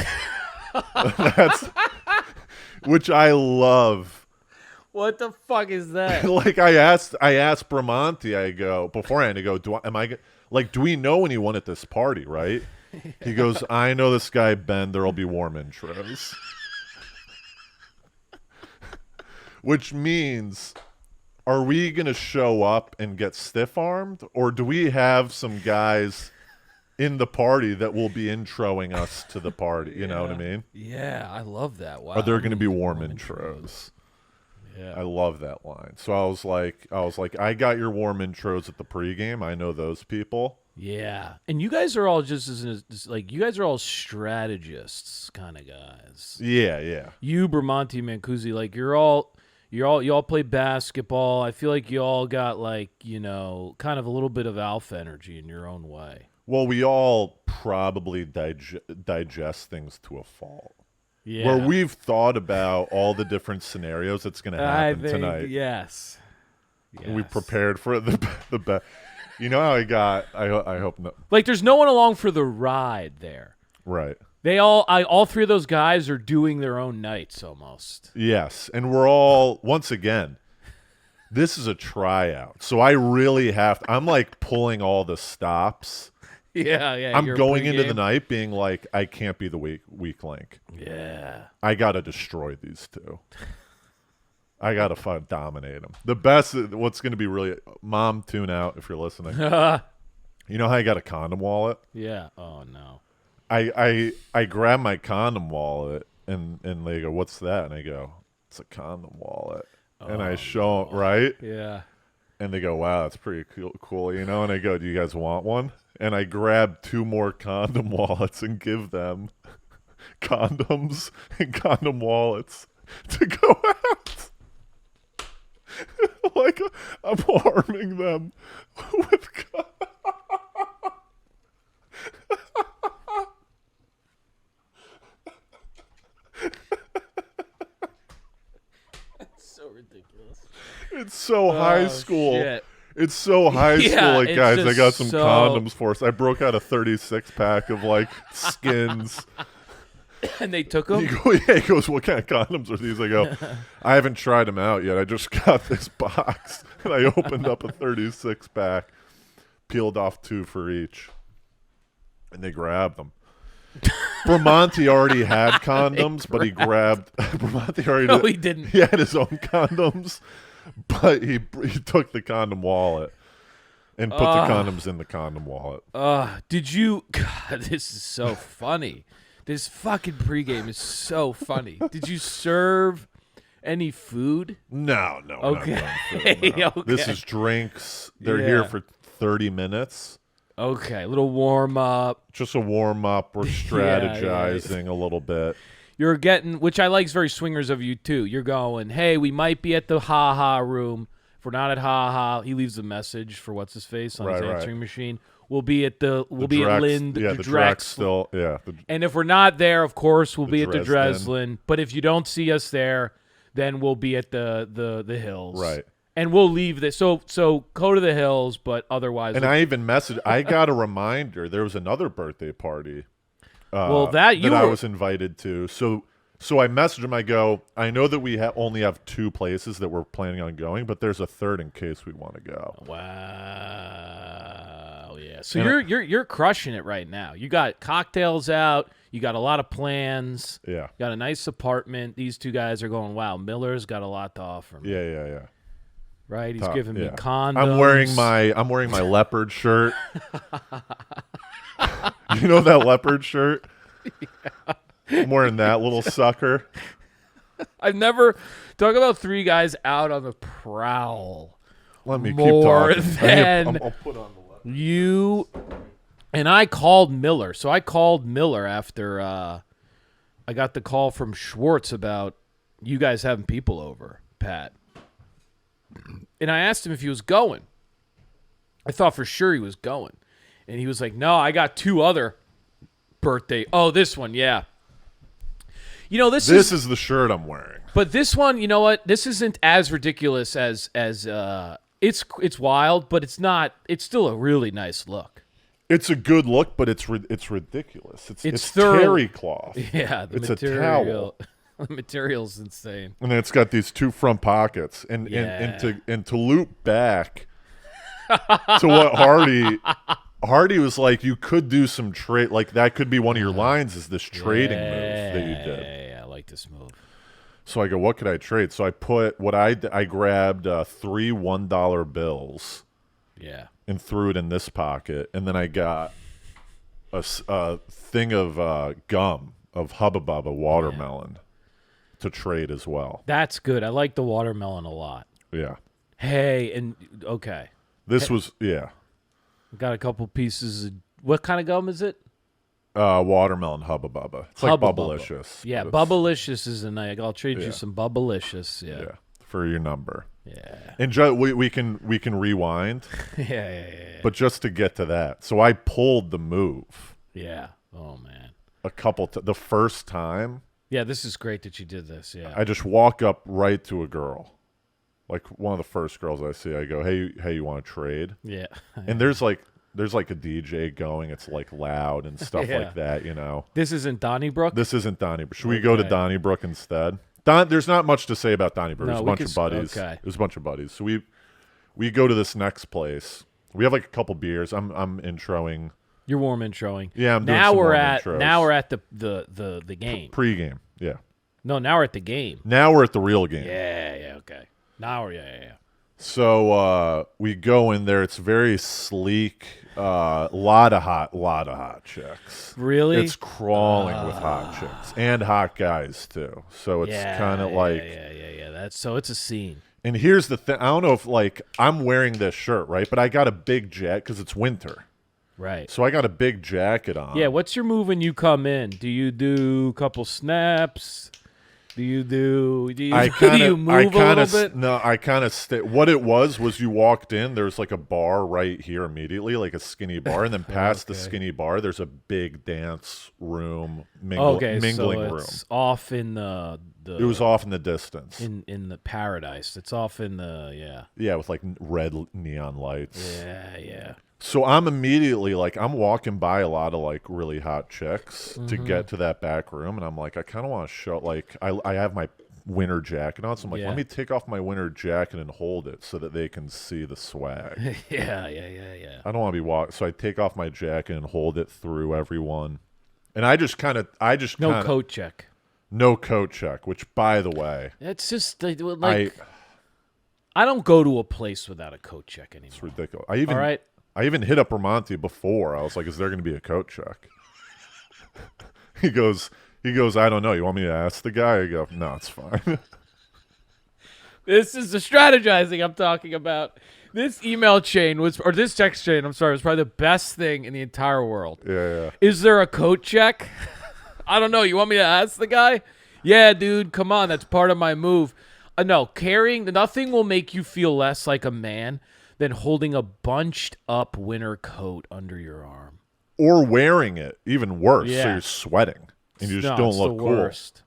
S1: Which I love.
S2: What the fuck is that?
S1: Like I asked Bramante. I go beforehand. I go, do we know anyone at this party? Right? He goes, I know this guy Ben. There'll be warm intros. Which means, are we gonna show up and get stiff armed, or do we have some guys in the party that will be introing us to the party? You know what I mean?
S2: Yeah, I love that. Wow.
S1: Are there going to be warm intros?
S2: Yeah.
S1: I love that line. So I was like, I got your warm intros at the pregame. I know those people.
S2: Yeah. And you guys are all you guys are all strategists kind of guys.
S1: Yeah.
S2: You, Bramante, Mancusi, like you all play basketball. I feel like you all got kind of a little bit of alpha energy in your own way.
S1: Well, we all probably digest things to a fault.
S2: Yeah.
S1: Where we've thought about all the different scenarios that's going to happen tonight.
S2: Yes.
S1: And we prepared for the best. You know how I hope not.
S2: Like there's no one along for the ride there.
S1: Right.
S2: All three of those guys are doing their own nights almost.
S1: Yes. And we're all, once again, this is a tryout. So I really I'm like pulling all the stops.
S2: Yeah.
S1: I'm going into the night being like, I can't be the weak link.
S2: Yeah.
S1: I got to destroy these two. I got to dominate them. The best, what's going to be really, Mom, tune out if you're listening. You know how I got a condom wallet?
S2: Yeah. Oh, no.
S1: I grab my condom wallet and they go, what's that? And I go, it's a condom wallet. And I show them, right?
S2: Yeah.
S1: And they go, wow, that's pretty cool, you know? And I go, do you guys want one? And I grab 2 more condom wallets and give them condoms and condom wallets to go out. Like I'm arming them with
S2: That's so ridiculous.
S1: It's so high school.
S2: Shit.
S1: It's so high school. Like,
S2: it's
S1: guys, I
S2: just
S1: got some
S2: so-
S1: condoms for us. I broke out a 36-pack of, like, skins.
S2: And they took them?
S1: He goes, what kind of condoms are these? I go, I haven't tried them out yet. I just got this box. And I opened up a 36-pack, peeled off 2 for each. And they grabbed them. Bramante already had condoms, but he grabbed... Bramante already...
S2: No, he didn't.
S1: He had his own condoms, but he took the condom wallet and put the condoms in the condom wallet.
S2: Did you... God, this is so funny. This fucking pregame is so funny. Did you serve any food?
S1: No.
S2: Okay.
S1: Not food, no.
S2: Okay.
S1: This is drinks. They're here for 30 minutes.
S2: Okay, a little warm up.
S1: Just a warm up. We're strategizing a little bit.
S2: You're getting, which I like is very swingers of you too. You're going, hey, we might be at the Ha-Ha room. If we're not at Ha-Ha, he leaves a message for what's his face on his answering machine. We'll be at at Lind.
S1: Yeah, the Drex still. Yeah.
S2: And if we're not there, of course, we'll be at the
S1: Dresden.
S2: Dreslin. But if you don't see us there, then we'll be at the Hills.
S1: Right.
S2: And we'll leave this. So go to the Hills, but otherwise.
S1: And I even messaged. I got a reminder. There was another birthday party.
S2: I
S1: was invited to. So I messaged him. I go, I know that we only have 2 places that we're planning on going, but there's a third in case we want to go.
S2: Wow. Yeah. So you're crushing it right now. You got cocktails out. You got a lot of plans.
S1: Yeah.
S2: Got a nice apartment. These 2 guys are going, wow, Miller's got a lot to offer me.
S1: Yeah.
S2: Right? He's giving me condoms.
S1: I'm wearing my leopard shirt. You know that leopard shirt? Yeah. I'm wearing that little sucker.
S2: I've never talk about 3 guys out on the prowl.
S1: Let me keep
S2: More
S1: talking.
S2: than
S1: I'll put on the leopard.
S2: you. And I called Miller. So I called Miller after I got the call from Schwartz about you guys having people over, Pat. And I asked him if he was going. I thought for sure he was going. And he was like, no, I got 2 other birthday. Oh, this one, yeah. You know, this
S1: is the shirt I'm wearing.
S2: But this one, you know what? This isn't as ridiculous as it's wild, but it's not. It's still a really nice look.
S1: It's a good look, but it's ridiculous. It's
S2: thorough-
S1: terry cloth.
S2: Yeah, the
S1: It's
S2: material.
S1: a towel.
S2: The material's insane.
S1: And then it's got these 2 front pockets. And
S2: Yeah.
S1: and to loop back to what Hardy was like, you could do some trade, like that could be one of your lines, is this trading move that you did.
S2: Yeah, I like this move.
S1: So I go, what could I trade? So I put I grabbed 3 $1 bills
S2: Yeah.
S1: and threw it in this pocket, and then I got a thing of gum of Hubba Bubba watermelon to trade as well.
S2: That's good. I like the watermelon a lot.
S1: Yeah,
S2: Hey, and okay.
S1: this was
S2: Got a couple pieces of what kind of gum is it?
S1: watermelon Hubba Bubba. It's like
S2: Hubba Bubba.
S1: Bubblicious.
S2: Yeah,
S1: but it's-
S2: Bubblicious is a nice. I'll trade
S1: Yeah.
S2: you some Bubblicious. Yeah.
S1: Yeah, for your number.
S2: Yeah.
S1: And we can rewind,
S2: Yeah.
S1: but just to get to that, so I pulled the move
S2: Yeah. Oh man.
S1: the first time.
S2: Yeah, this is great that you did this. Yeah.
S1: I just walk up right to a girl, like one of the first girls I see. I go, hey, you want to trade?
S2: Yeah.
S1: And there's like a DJ going. It's like loud and stuff
S2: Yeah.
S1: like that, you know.
S2: This isn't Donnybrook.
S1: This isn't Donnybrook. Should we go to
S2: Okay.
S1: Donnybrook instead? There's not much to say about Donnybrook.
S2: No,
S1: There's a
S2: we
S1: bunch
S2: could
S1: of buddies.
S2: okay.
S1: There's a bunch of buddies. So we go to this next place. We have like a couple beers. I'm introing.
S2: You're warm introing.
S1: Yeah, I'm doing
S2: now
S1: some
S2: we're
S1: warm
S2: at
S1: intros.
S2: now we're at the game.
S1: Pre-game. Yeah.
S2: No, now we're at the game.
S1: Now we're at the real game.
S2: Yeah. Okay. Now we're yeah.
S1: So we go in there. It's very sleek. Lot of hot chicks.
S2: Really?
S1: It's crawling with hot chicks and hot guys too. So it's kind of like.
S2: yeah. That's so it's a scene.
S1: And here's the thing. I don't know if like I'm wearing this shirt right, but I got a big jacket because it's winter.
S2: Right.
S1: So I got a big jacket on.
S2: Yeah, what's your move when you come in? Do you do a couple snaps? Do you do you move a little bit?
S1: No, I kind of what it was you walked in, there's like a bar right here immediately, like a skinny bar, and then past the skinny bar there's a big dance room, mingling
S2: so
S1: room.
S2: it's off in the
S1: It was off in the distance.
S2: in the paradise. It's off in the
S1: Yeah, with like red neon lights.
S2: yeah.
S1: So I'm immediately like, I'm walking by a lot of like really hot chicks to get to that back room, and I'm like, I kind of want to show, like, I have my winter jacket on, so I'm like,
S2: Yeah.
S1: let me take off my winter jacket and hold it so that they can see the swag.
S2: yeah.
S1: I don't want to be walking, so I take off my jacket and hold it through everyone, and I just
S2: No coat check.
S1: no coat check. Which, by the way,
S2: It's just like I don't go to a place without a coat check anymore.
S1: it's ridiculous.
S2: All right.
S1: I even hit up Ramonte before. I was like, is there going to be a coat check? He goes, I don't know. You want me to ask the guy? I go, no, it's fine.
S2: This is the strategizing I'm talking about. This email chain or this text chain, I'm sorry, was probably the best thing in the entire world.
S1: Yeah.
S2: Is there a coat check? I don't know. You want me to ask the guy? Yeah, dude, come on. That's part of my move. No, nothing will make you feel less like a man than holding a bunched up winter coat under your arm.
S1: Or wearing it, even worse. So
S2: Yeah.
S1: you're sweating and you just
S2: No,
S1: don't
S2: it's
S1: look
S2: the
S1: cool.
S2: worst.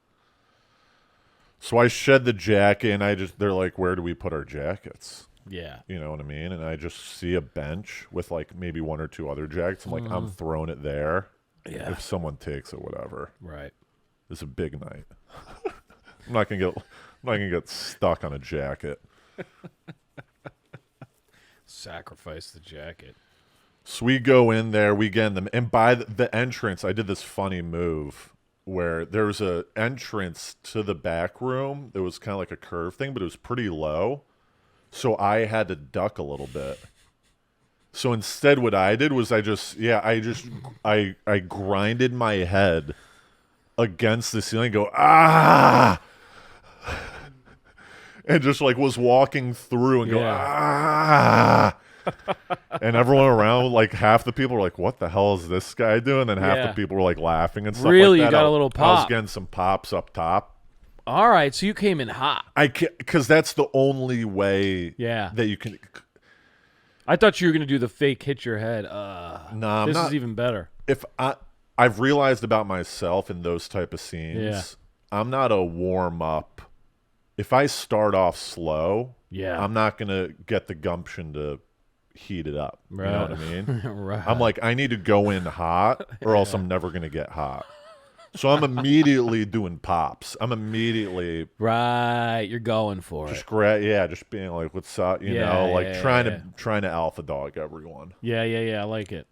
S1: So I shed the jacket and they're like, where do we put our jackets?
S2: Yeah.
S1: You know what I mean? And I just see a bench with like maybe 1 or 2 other jackets. I'm like, I'm throwing it there.
S2: Yeah.
S1: If someone takes it, whatever.
S2: Right.
S1: It's a big night. I'm not gonna get stuck on a jacket.
S2: Sacrifice the jacket.
S1: So we go in there, we get in them, and by the entrance, I did this funny move where there was a entrance to the back room. There was kind of like a curve thing, but it was pretty low. So I had to duck a little bit. So instead, what I did was I grinded my head against the ceiling, and go and just like was walking through and go and everyone around, like half the people were like, "What the hell is this guy doing?" And half
S2: Yeah.
S1: the people were like laughing and stuff.
S2: Really?
S1: like
S2: You
S1: that.
S2: got a little
S1: I was
S2: pop.
S1: getting some pops up top.
S2: All right, so you came in hot.
S1: Because that's the only way
S2: Yeah.
S1: that you can.
S2: I thought you were gonna do the fake hit your head.
S1: Nah, I'm
S2: this
S1: not.
S2: is even better.
S1: If I've realized about myself in those type of scenes,
S2: Yeah.
S1: I'm not a warm up. If I start off slow,
S2: Yeah.
S1: I'm not gonna get the gumption to heat it up. You know what I mean?
S2: Right.
S1: I'm like, I need to go in hot, or else I'm never gonna get hot. So I'm immediately doing pops. I'm immediately
S2: Right. You're going for it.
S1: just being like, what's up? You
S2: Yeah,
S1: know, like
S2: yeah,
S1: trying to alpha dog everyone.
S2: Yeah. I like it.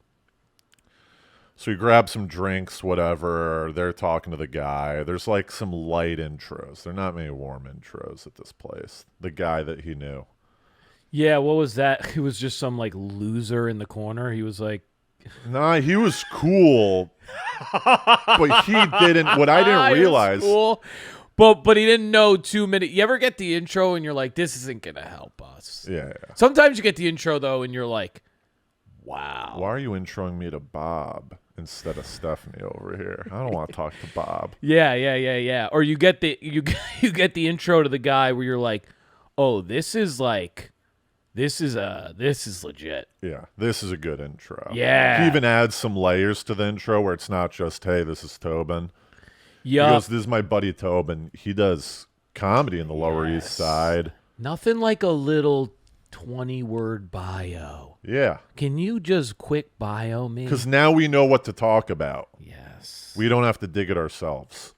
S1: So you grab some drinks, whatever. They're talking to the guy. There's like some light intros. There are not many warm intros at this place. The guy that he knew.
S2: Yeah. What was that? It was just some like loser in the corner. He was like,
S1: Nah, he was cool, but he didn't. What I didn't
S2: He was
S1: realize.
S2: cool, but he didn't know 2 minutes. You ever get the intro and you're like, this isn't gonna help us.
S1: Yeah.
S2: Sometimes you get the intro though, and you're like, wow.
S1: Why are you introing me to Bob instead of Stephanie over here? I don't want to talk to Bob.
S2: Yeah. Or you get the you get the intro to the guy where you're like, oh, this is legit.
S1: Yeah, this is a good intro.
S2: Yeah.
S1: He even adds some layers to the intro where it's not just, hey, this is Tobin. He
S2: Yup.
S1: goes, this is my buddy Tobin. He does comedy in the Lower East
S2: Yes.
S1: Side.
S2: Nothing like a little 20-word bio.
S1: Yeah,
S2: Can you just quick bio me?
S1: because now we know what to talk about.
S2: Yes.
S1: We don't have to dig it ourselves.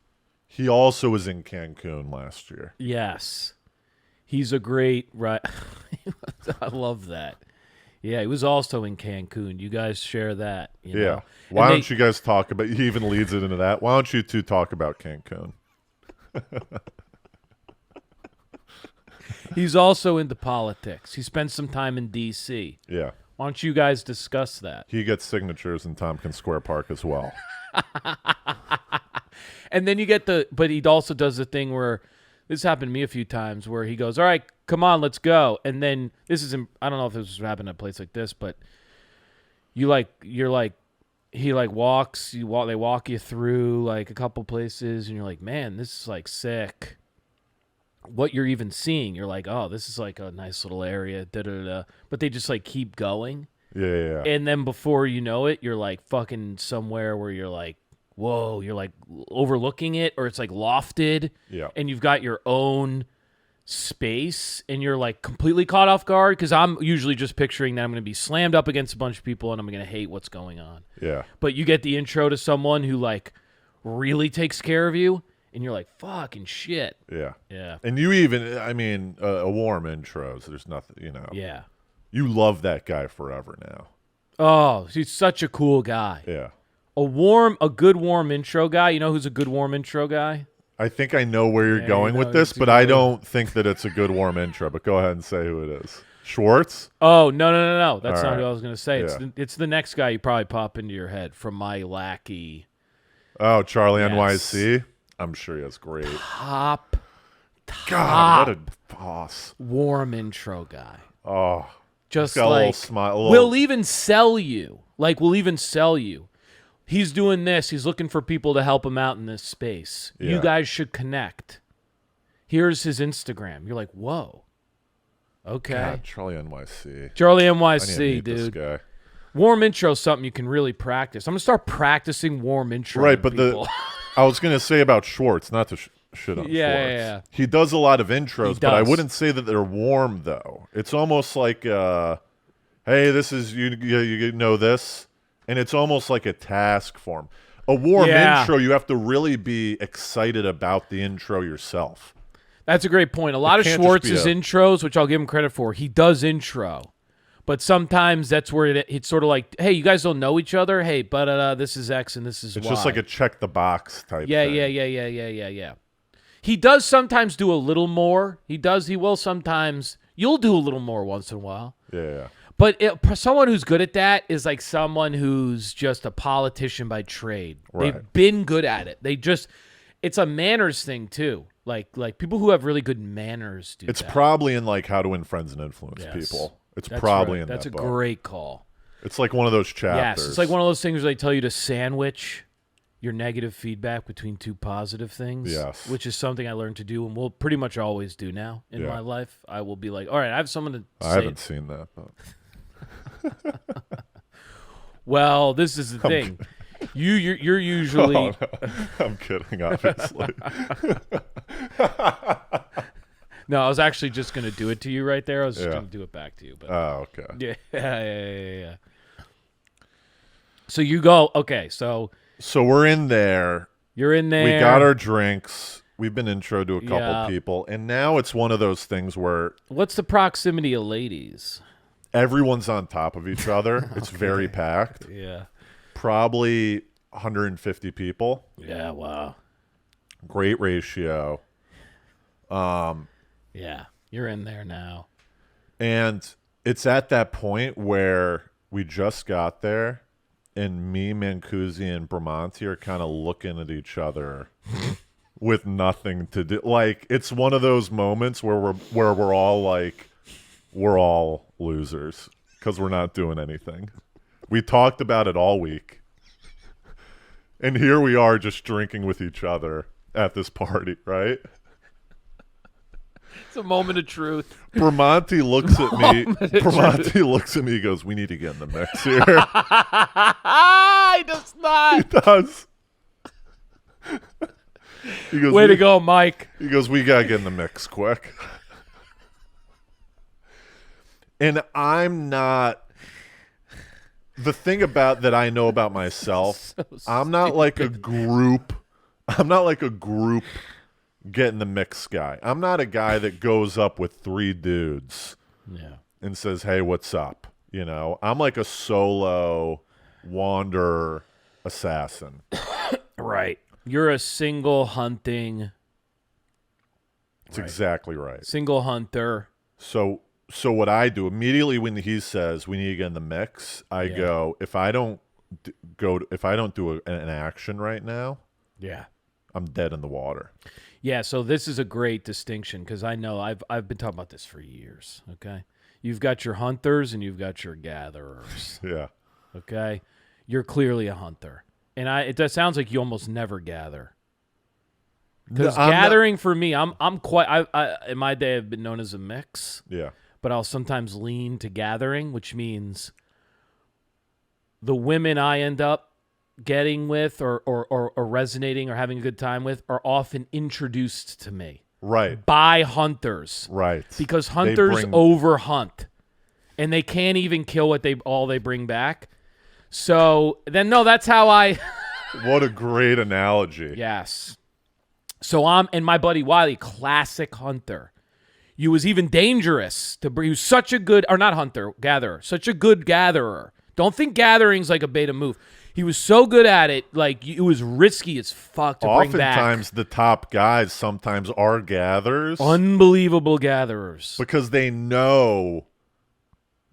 S1: He also was in Cancun last year.
S2: Yes. He's a great right. I love that. Yeah, he was also in Cancun. You guys share that. You
S1: Yeah.
S2: know?
S1: Why
S2: And
S1: don't you guys talk about, he even leads it into that. Why don't you two talk about Cancun?
S2: He's also into politics. He spent some time in D.C.
S1: Yeah.
S2: Why don't you guys discuss that?
S1: He gets signatures in Tompkins Square Park as well.
S2: And then you get but he also does the thing where, this happened to me a few times, where he goes, all right, come on, let's go. And then I don't know if this was happening at a place like this, but he walks, they walk you through like a couple places and you're like, man, this is like sick. What you're even seeing, you're like, oh, this is like a nice little area, but they just like keep going.
S1: Yeah.
S2: And then before you know it, you're like fucking somewhere where you're like, whoa, you're like overlooking it, or it's like lofted.
S1: Yeah.
S2: And you've got your own space and you're like completely caught off guard, because I'm usually just picturing that I'm going to be slammed up against a bunch of people and I'm going to hate what's going on.
S1: Yeah.
S2: But you get the intro to someone who like really takes care of you and you're like, fucking shit.
S1: Yeah.
S2: Yeah.
S1: And you even, I mean, a warm intros. There's nothing, you know.
S2: Yeah.
S1: You love that guy forever now.
S2: Oh, he's such a cool guy.
S1: Yeah.
S2: A good warm intro guy. You know who's a good warm intro guy?
S1: I think I know where you're
S2: Yeah,
S1: going
S2: you
S1: with
S2: know
S1: this,
S2: it's a
S1: but I
S2: good-
S1: don't think that it's a good warm intro. But go ahead and say who it is. Schwartz?
S2: Oh, no. That's
S1: All
S2: not
S1: right.
S2: who I was going to say.
S1: Yeah.
S2: It's the next guy you probably pop into your head from My Lackey.
S1: Oh, Charlie
S2: Yes.
S1: NYC? I'm sure he has great.
S2: Top
S1: God, what a boss.
S2: warm intro guy.
S1: Oh,
S2: Just
S1: got a little
S2: like,
S1: smile. A little,
S2: we'll even sell you. He's doing this. He's looking for people to help him out in this space. You
S1: Yeah.
S2: guys should connect. Here's his Instagram. You're like, whoa. Okay.
S1: God, Charlie NYC.
S2: Charlie
S1: I need to
S2: NYC,
S1: meet this
S2: dude.
S1: guy.
S2: Warm intro is something you can really practice. I'm going to start practicing warm intro.
S1: Right, but
S2: people.
S1: I was going to say about Schwartz, not to shit on
S2: Yeah,
S1: Schwartz.
S2: yeah.
S1: He does a lot of intros,
S2: He
S1: but I
S2: does.
S1: wouldn't say that they're warm, though. It's almost like, hey, this is, you know this, and it's almost like a task form. A warm
S2: Yeah.
S1: intro, you have to really be excited about the intro yourself.
S2: That's a great point. A lot of
S1: can't just be
S2: Schwartz's
S1: a-
S2: intros, which I'll give him credit for, he does intro. But sometimes that's where it's sort of like, hey, you guys don't know each other. Hey, but this is X and this is
S1: It's
S2: Y.
S1: just like a check the box type
S2: Yeah.
S1: thing.
S2: He does sometimes do a little more. He will sometimes. You'll do a little more once in a while.
S1: Yeah.
S2: But someone who's good at that is like someone who's just a politician by trade.
S1: Right.
S2: They've been good at it. It's a manners thing too. Like people who have really good manners do
S1: It's
S2: that.
S1: probably in like How to Win Friends and Influence
S2: Yes.
S1: People. It's
S2: That's
S1: probably
S2: right.
S1: in
S2: That's
S1: that
S2: a
S1: book.
S2: great call.
S1: It's like one of those chapters.
S2: Yes, it's like one of those things where they tell you to sandwich your negative feedback between two positive things.
S1: Yes.
S2: Which is something I learned to do and will pretty much always do now in
S1: Yeah.
S2: my life. I will be like, all right, I have someone to
S1: I
S2: say.
S1: haven't seen that, but
S2: Well, this is the thing. You're usually
S1: Oh, no. I'm kidding, obviously.
S2: no. I was actually just gonna do it to you right there. I was just
S1: Yeah.
S2: gonna do it back to you, but
S1: Oh, okay.
S2: yeah. So you go. Okay, so
S1: So we're in there.
S2: you're in there.
S1: We got our drinks. We've been intro to a couple
S2: Yeah.
S1: people, and now it's one of those things where
S2: What's the proximity of ladies?
S1: everyone's on top of each other. It's very packed.
S2: Yeah.
S1: Probably 150 people.
S2: Yeah. Wow.
S1: Great ratio.
S2: Yeah. You're in there now.
S1: And it's at that point where we just got there, and me, Mancusi, and Bramante are kind of looking at each other with nothing to do. Like, it's one of those moments where we're all like, we're all losers because we're not doing anything. We talked about it all week. And here we are just drinking with each other at this party, right?
S2: It's a moment of truth.
S1: Bramante looks at me. Bramante looks at me. He goes, "We need to get in the mix here."
S2: He does not.
S1: He does. He goes,
S2: Way to go, Mike.
S1: He goes, "We gotta get in the mix quick." And I'm not. The thing about that I know about myself, I'm not like a group. I'm not like a group get in the mix guy. I'm not a guy that goes up with 3 dudes
S2: Yeah.
S1: and says, "Hey, what's up?" You know, I'm like a solo wanderer assassin.
S2: Right. You're a single hunting,
S1: That's exactly right.
S2: single hunter.
S1: So what I do immediately when he says we need to get in the mix, I
S2: Yeah.
S1: go, if I don't do an action right now,
S2: Yeah.
S1: I'm dead in the water.
S2: Yeah, so this is a great distinction because I know I've been talking about this for years, okay? You've got your hunters and you've got your gatherers,
S1: Yeah.
S2: okay? You're clearly a hunter. And it sounds like you almost never gather. Because
S1: I'm not-
S2: gathering for me, I'm quite I in my day I've been known as a mix,
S1: Yeah.
S2: but I'll sometimes lean to gathering, which means the women I end up getting with or resonating or having a good time with are often introduced to me
S1: Right.
S2: by hunters
S1: Right.
S2: because hunters
S1: bring-
S2: over hunt and they can't even kill what they bring back. So then no, that's how I
S1: What a great analogy.
S2: yes. So and my buddy Wiley, classic hunter. He was even dangerous to bring. He was such a good, or not hunter, gatherer, such a good gatherer. Don't think gathering's like a beta move. He was so good at it, like it was risky as fuck to bring back.
S1: Oftentimes the top guys sometimes are gatherers
S2: Unbelievable gatherers.
S1: because they know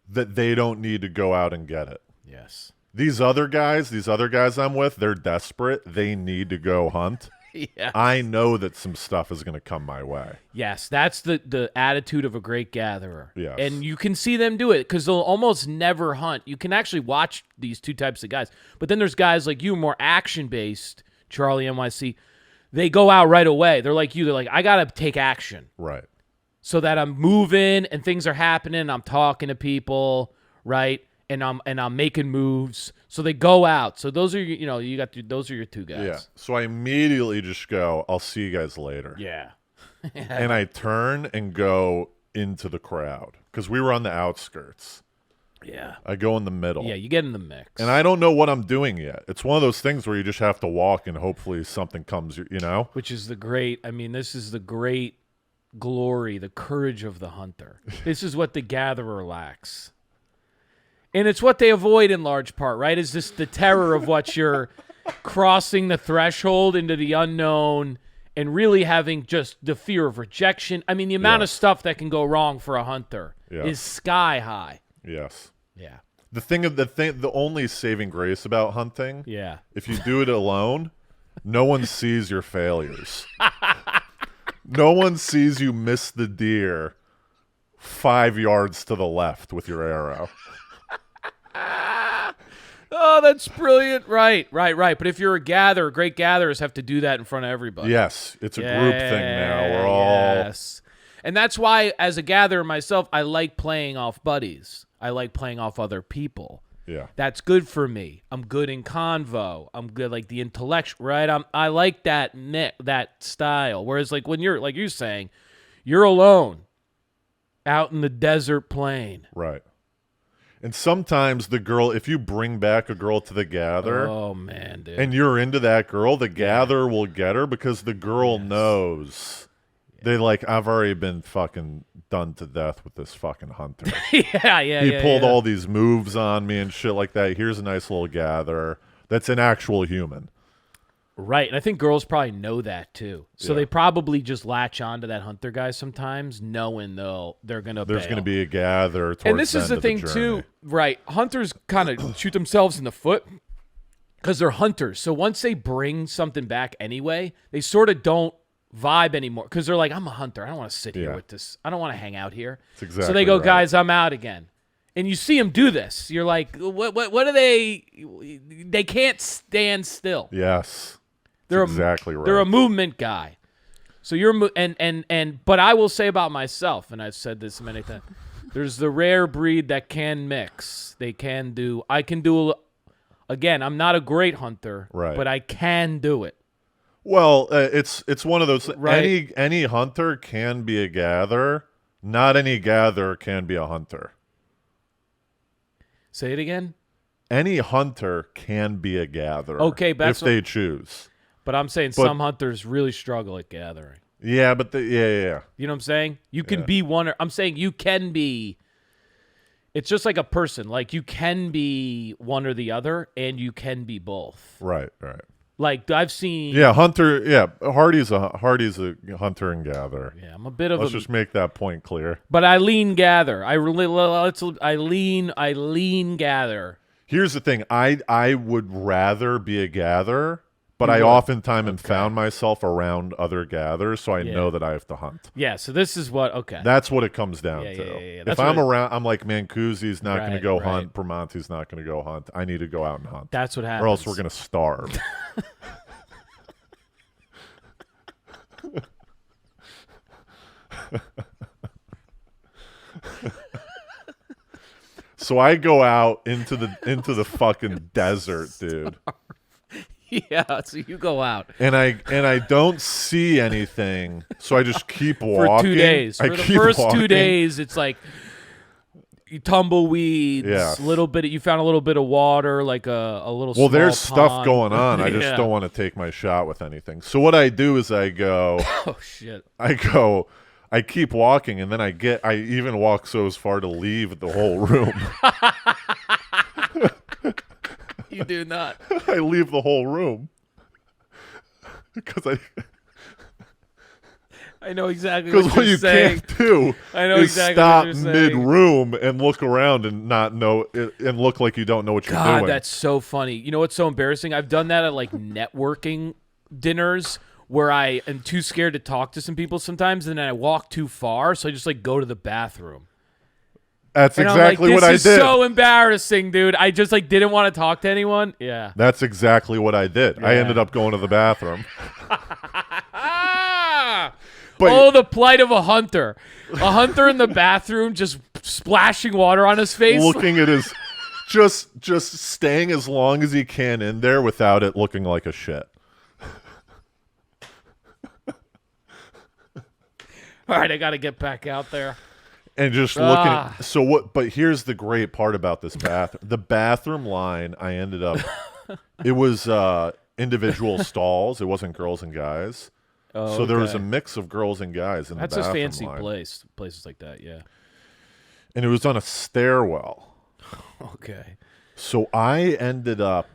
S1: that they don't need to go out and get it.
S2: Yes.
S1: These other guys I'm with, they're desperate. They need to go hunt.
S2: Yeah.
S1: I know that some stuff is going to come my way.
S2: Yes, that's the attitude of a great gatherer.
S1: Yes.
S2: And you can see them do it because they'll almost never hunt. You can actually watch these two types of guys. But then there's guys like you, more action-based, Charlie NYC. They go out right away. They're like you. They're like, I got to take action
S1: Right.
S2: so that I'm moving and things are happening. I'm talking to people, right? And I'm making moves. So they go out. So those are those are your two guys.
S1: Yeah. So I immediately just go, I'll see you guys later.
S2: Yeah.
S1: And I turn and go into the crowd because we were on the outskirts.
S2: Yeah.
S1: I go in the middle.
S2: Yeah, you get in the mix.
S1: And I don't know what I'm doing yet. It's one of those things where you just have to walk and hopefully something comes, you know?
S2: Which is this is the great glory, the courage of the hunter. This is what the gatherer lacks. And it's what they avoid in large part, right? Is this the terror of what you're crossing the threshold into the unknown and really having just the fear of rejection. I mean, the amount of
S1: Yes.
S2: stuff that can go wrong for a hunter
S1: Yeah.
S2: is sky high.
S1: Yes.
S2: Yeah.
S1: The only saving grace about hunting,
S2: Yeah.
S1: if you do it alone, no one sees your failures. No one sees you miss the deer 5 yards to the left with your arrow.
S2: Oh, that's brilliant. Right. But if you're a gatherer, great gatherers have to do that in front of everybody.
S1: Yes, it's a group thing now. We're all
S2: Yes. And that's why, as a gatherer myself, I like playing off buddies. I like playing off other people.
S1: Yeah.
S2: That's good for me. I'm good in convo. I'm good like the intellectual, right? I like that that style. Whereas like when you're like you're saying, you're alone out in the desert plain.
S1: Right. And sometimes the girl, if you bring back a girl to the gather
S2: Oh man, dude.
S1: and you're into that girl, the gather will get her because the girl knows. They like, I've already been fucking done to death with this fucking hunter.
S2: yeah.
S1: He pulled all these moves on me and shit like that. Here's a nice little gather. That's an actual human.
S2: Right, and I think girls probably know that too. So
S1: Yeah.
S2: they probably just latch on to that hunter guy sometimes, knowing they're gonna.
S1: There's
S2: going
S1: to be a gather. Towards
S2: and this
S1: the
S2: is
S1: end
S2: the
S1: of
S2: thing
S1: journey.
S2: too, right? Hunters kind of shoot themselves in the foot because they're hunters. So once they bring something back anyway, they sort of don't vibe anymore because they're like, I'm a hunter. I don't want to sit here
S1: Yeah.
S2: with this. I don't want to hang out here.
S1: That's exactly
S2: so they go,
S1: right.
S2: guys, I'm out again. And you see them do this. You're like, what are they? They can't stand still.
S1: Yes.
S2: They're
S1: exactly right.
S2: They're a movement guy. So you're but I will say about myself, and I've said this many times. There's the rare breed that can mix. They can do. I can do. Again, I'm not a great hunter,
S1: Right.
S2: but I can do it.
S1: Well, it's one of those.
S2: Right.
S1: Any hunter can be a gather. Not any gather can be a hunter.
S2: Say it again.
S1: Any hunter can be a gatherer.
S2: Okay, but
S1: if
S2: that's
S1: they choose.
S2: But I'm saying
S1: But-
S2: some hunters really struggle at gathering.
S1: Yeah, but yeah.
S2: You know what I'm saying? You can
S1: Yeah.
S2: be one. I'm saying you can be. It's just like a person. Like you can be one or the other, and you can be both.
S1: Right.
S2: Like I've seen.
S1: Yeah, hunter. Yeah, Hardy's a hunter and gatherer.
S2: Yeah, I'm a bit of
S1: Let's
S2: a.
S1: just make that point clear.
S2: But I lean gather. I lean gather.
S1: Here's the thing. I would rather be a gatherer, but
S2: You
S1: I
S2: would?
S1: oftentimes have found myself around other gatherers, so I
S2: Yeah.
S1: know that I have to hunt.
S2: Yeah. So this is what. Okay.
S1: That's what it comes down
S2: Yeah,
S1: to.
S2: yeah.
S1: If
S2: That's
S1: I'm
S2: what
S1: around, I'm like, Mancusi's not going to
S2: Right,
S1: go
S2: right.
S1: hunt. Bramante's not going to go hunt. I need to go out and hunt.
S2: That's what happens.
S1: Or else we're going to starve. So I go out into the fucking desert, dude.
S2: Yeah. So you go out
S1: And I don't see anything, so I just keep
S2: for
S1: walking.
S2: 2 days.
S1: I
S2: For the
S1: keep
S2: first
S1: walking.
S2: 2 days, it's like. You tumbleweeds,
S1: Yes.
S2: little bit. You found a little bit of water, like a little.
S1: Well,
S2: small
S1: there's stuff
S2: pond.
S1: going on. I just
S2: Yeah.
S1: don't want to take my shot with anything. So what I do is I
S2: Oh shit!
S1: keep walking, and then I even walk so as far to leave the whole room.
S2: You do not.
S1: I leave the whole room because
S2: I know exactly what
S1: what
S2: you're
S1: you
S2: saying.
S1: can't do
S2: I know
S1: is
S2: exactly
S1: stop
S2: what you're saying.
S1: mid-room and look around and not know and look like you don't know what you're
S2: God,
S1: doing.
S2: that's so funny. You know what's so embarrassing? I've done that at like networking dinners where I am too scared to talk to some people sometimes, and then I walk too far, so I just like go to the bathroom.
S1: That's
S2: And
S1: exactly
S2: I'm like,
S1: what I
S2: this
S1: did.
S2: is so embarrassing, dude. I just like didn't want to talk to anyone. Yeah.
S1: That's exactly what I did. I
S2: Yeah.
S1: ended up going to the bathroom.
S2: Ah!
S1: But
S2: Oh, the plight of a hunter. A hunter in the bathroom just splashing water on his face.
S1: looking at his just staying as long as he can in there without it looking like a shit.
S2: All right, I got to get back out there.
S1: And just looking
S2: Ah.
S1: at, so what but here's the great part about this bathroom. The bathroom line I ended up it was individual stalls. It wasn't girls and guys.
S2: Oh,
S1: So there was a
S2: okay.
S1: mix of girls and guys in
S2: That's
S1: the
S2: a
S1: bathroom
S2: fancy
S1: line.
S2: place. Places like that, yeah.
S1: And it was on a stairwell.
S2: Okay.
S1: So I ended up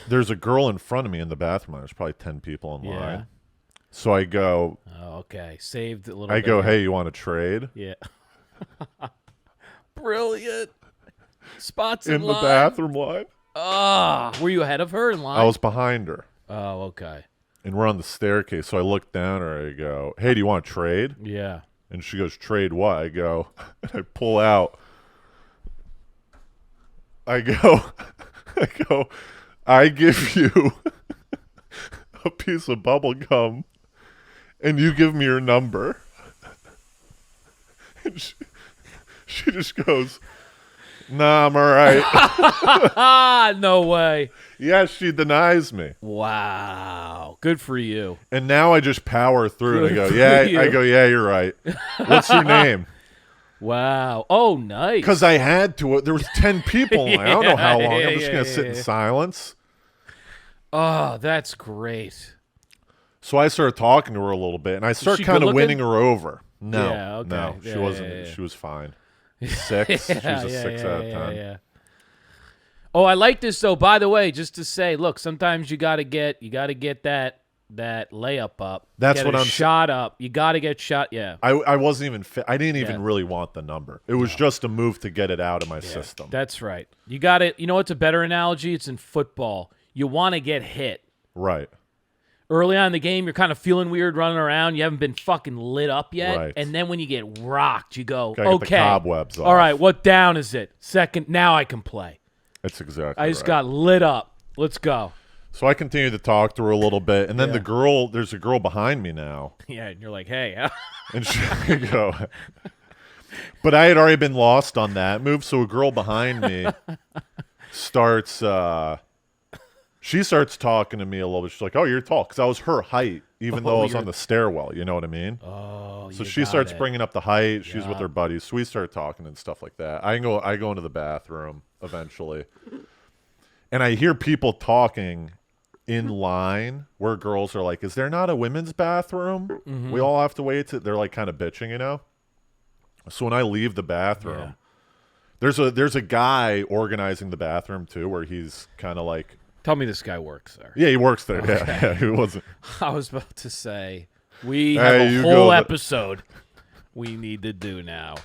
S1: there's a girl in front of me in the bathroom line. There's probably 10 people in
S2: Yeah.
S1: line. So I go,
S2: Oh, okay. Saved a little
S1: I
S2: bit.
S1: go, hey, you want to trade?
S2: Yeah. Brilliant. Spots
S1: In the
S2: line.
S1: bathroom line?
S2: Ah, were you ahead of her in line?
S1: I was behind her.
S2: Oh, okay.
S1: And we're on the staircase. So I look down at her. I go, hey, do you want to trade?
S2: Yeah.
S1: And she goes, trade what? I go, and I pull out. I go, I give you a piece of bubble gum and you give me your number. And she just goes, Nah, I'm all right.
S2: Ah, no way.
S1: Yeah, she denies me.
S2: Wow. Good for you.
S1: And now I just power through and I
S2: Good
S1: go,
S2: for
S1: yeah,
S2: you.
S1: I go, yeah, you're right. What's your name?
S2: Wow. Oh, nice.
S1: Because I had to. There was 10 people. I don't know how long.
S2: Yeah,
S1: I'm just
S2: yeah,
S1: going to sit in
S2: yeah.
S1: silence.
S2: Oh, that's great.
S1: So I started talking to her a little bit, and I started
S2: she
S1: kind of
S2: good-looking?
S1: winning her over. No,
S2: Yeah, okay.
S1: no, she
S2: Yeah,
S1: wasn't.
S2: yeah, yeah.
S1: She was fine. 6. She was a 6 out of 10.
S2: Yeah. Oh, I like this though. By the way, just to say, look, sometimes you gotta get that layup up.
S1: That's
S2: Get
S1: what
S2: a
S1: I'm s-
S2: shot up. You gotta get shot. Yeah.
S1: I wasn't even. I didn't even
S2: Yeah.
S1: really want the number. It was just a move to get it out of my system.
S2: That's right. You got it. You know what's a better analogy? It's in football. You want to get hit.
S1: Right.
S2: Early on in the game, you're kind of feeling weird running around. You haven't been fucking lit up yet.
S1: Right.
S2: And then when you get rocked, you go,
S1: Gotta get the
S2: okay.
S1: cobwebs
S2: All
S1: off.
S2: right, what down is it? Second, now I can play.
S1: That's exactly.
S2: I just
S1: right.
S2: got lit up. Let's go.
S1: So I continued to talk to her a little bit, and then
S2: Yeah.
S1: there's a girl behind me now,
S2: Yeah, and you're like, hey.
S1: and she go. But I had already been lost on that move, so a girl behind me starts. She starts talking to me a little bit. She's like, "Oh, you're tall," because I was her height, even though I was on the stairwell. You know what I mean?
S2: Oh,
S1: So
S2: you
S1: she
S2: got
S1: starts
S2: it.
S1: bringing up the height. She's with
S2: Yeah.
S1: her buddies. So we start talking and stuff like that. I go into the bathroom eventually, and I hear people talking in line where girls are like, "Is there not a women's bathroom?
S2: Mm-hmm.
S1: We all have to wait." They're like kind of bitching, you know. So when I leave the bathroom, there's a guy organizing the bathroom too, where he's kind of like,
S2: Tell me this guy works there.
S1: yeah, he works there. Yeah, he wasn't.
S2: I was about to say, we
S1: Hey,
S2: have a
S1: you
S2: whole
S1: go th-
S2: episode we need to do now.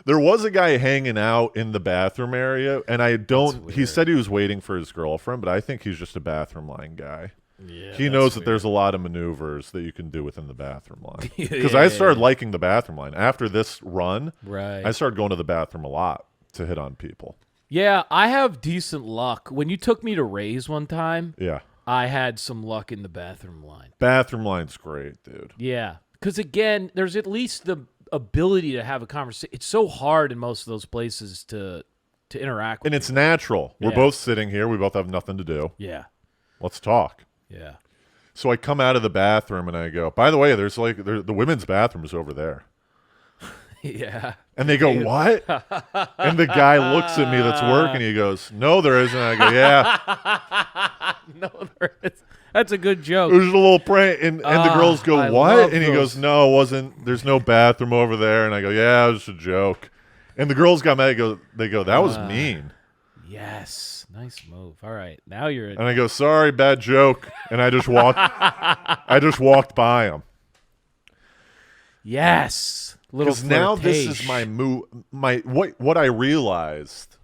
S1: There was a guy hanging out in the bathroom area, and I don't. He
S2: weird.
S1: said he was waiting for his girlfriend, but I think he's just a bathroom line guy.
S2: Yeah,
S1: He
S2: that's
S1: knows that
S2: weird.
S1: there's a lot of maneuvers that you can do within the bathroom line.
S2: Yeah,
S1: Because
S2: yeah,
S1: I
S2: yeah,
S1: started
S2: yeah.
S1: liking the bathroom line after this run.
S2: Right.
S1: I started going to the bathroom a lot to hit on people.
S2: Yeah, I have decent luck. When you took me to Raise one time,
S1: Yeah,
S2: I had some luck in the bathroom line.
S1: bathroom line's great, dude.
S2: Yeah, because again, there's at least the ability to have a conversation. It's so hard in most of those places to interact with.
S1: And it's natural. We're
S2: Yeah.
S1: both sitting here. We both have nothing to do.
S2: Yeah,
S1: Let's talk.
S2: yeah.
S1: So I come out of the bathroom and I go, by the way, there's like the women's bathroom is over there.
S2: Yeah.
S1: And they go, what? And the guy looks at me that's working. He goes, no, there isn't. I go, yeah.
S2: No, there is. That's a good
S1: It
S2: joke.
S1: was just a little prank. And the girls go,
S2: I
S1: what?
S2: love
S1: And he
S2: those.
S1: goes, no, it wasn't. There's no bathroom over there. And I go, yeah, it was just a joke. And the girls got mad. They go, that was mean.
S2: Yes. Nice move. All right. Now you're
S1: And I go, sorry, bad joke. And I just walked by him.
S2: Yes. Little
S1: Because now this is
S2: flirtation.
S1: my move. What I realized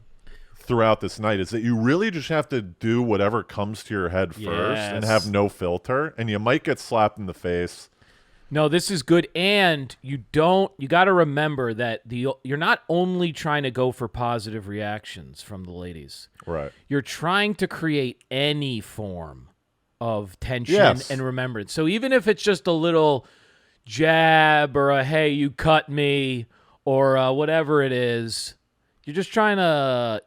S1: throughout this night is that you really just have to do whatever comes to your head first and
S2: Yes.
S1: have no filter, and you might get slapped in the face.
S2: No, this is good, and you got to remember that you're not only trying to go for positive reactions from the ladies.
S1: Right.
S2: You're trying to create any form of tension
S1: Yes.
S2: and remembrance. So even if it's just a little jab or a hey, you cut me, or whatever it is, you're just trying to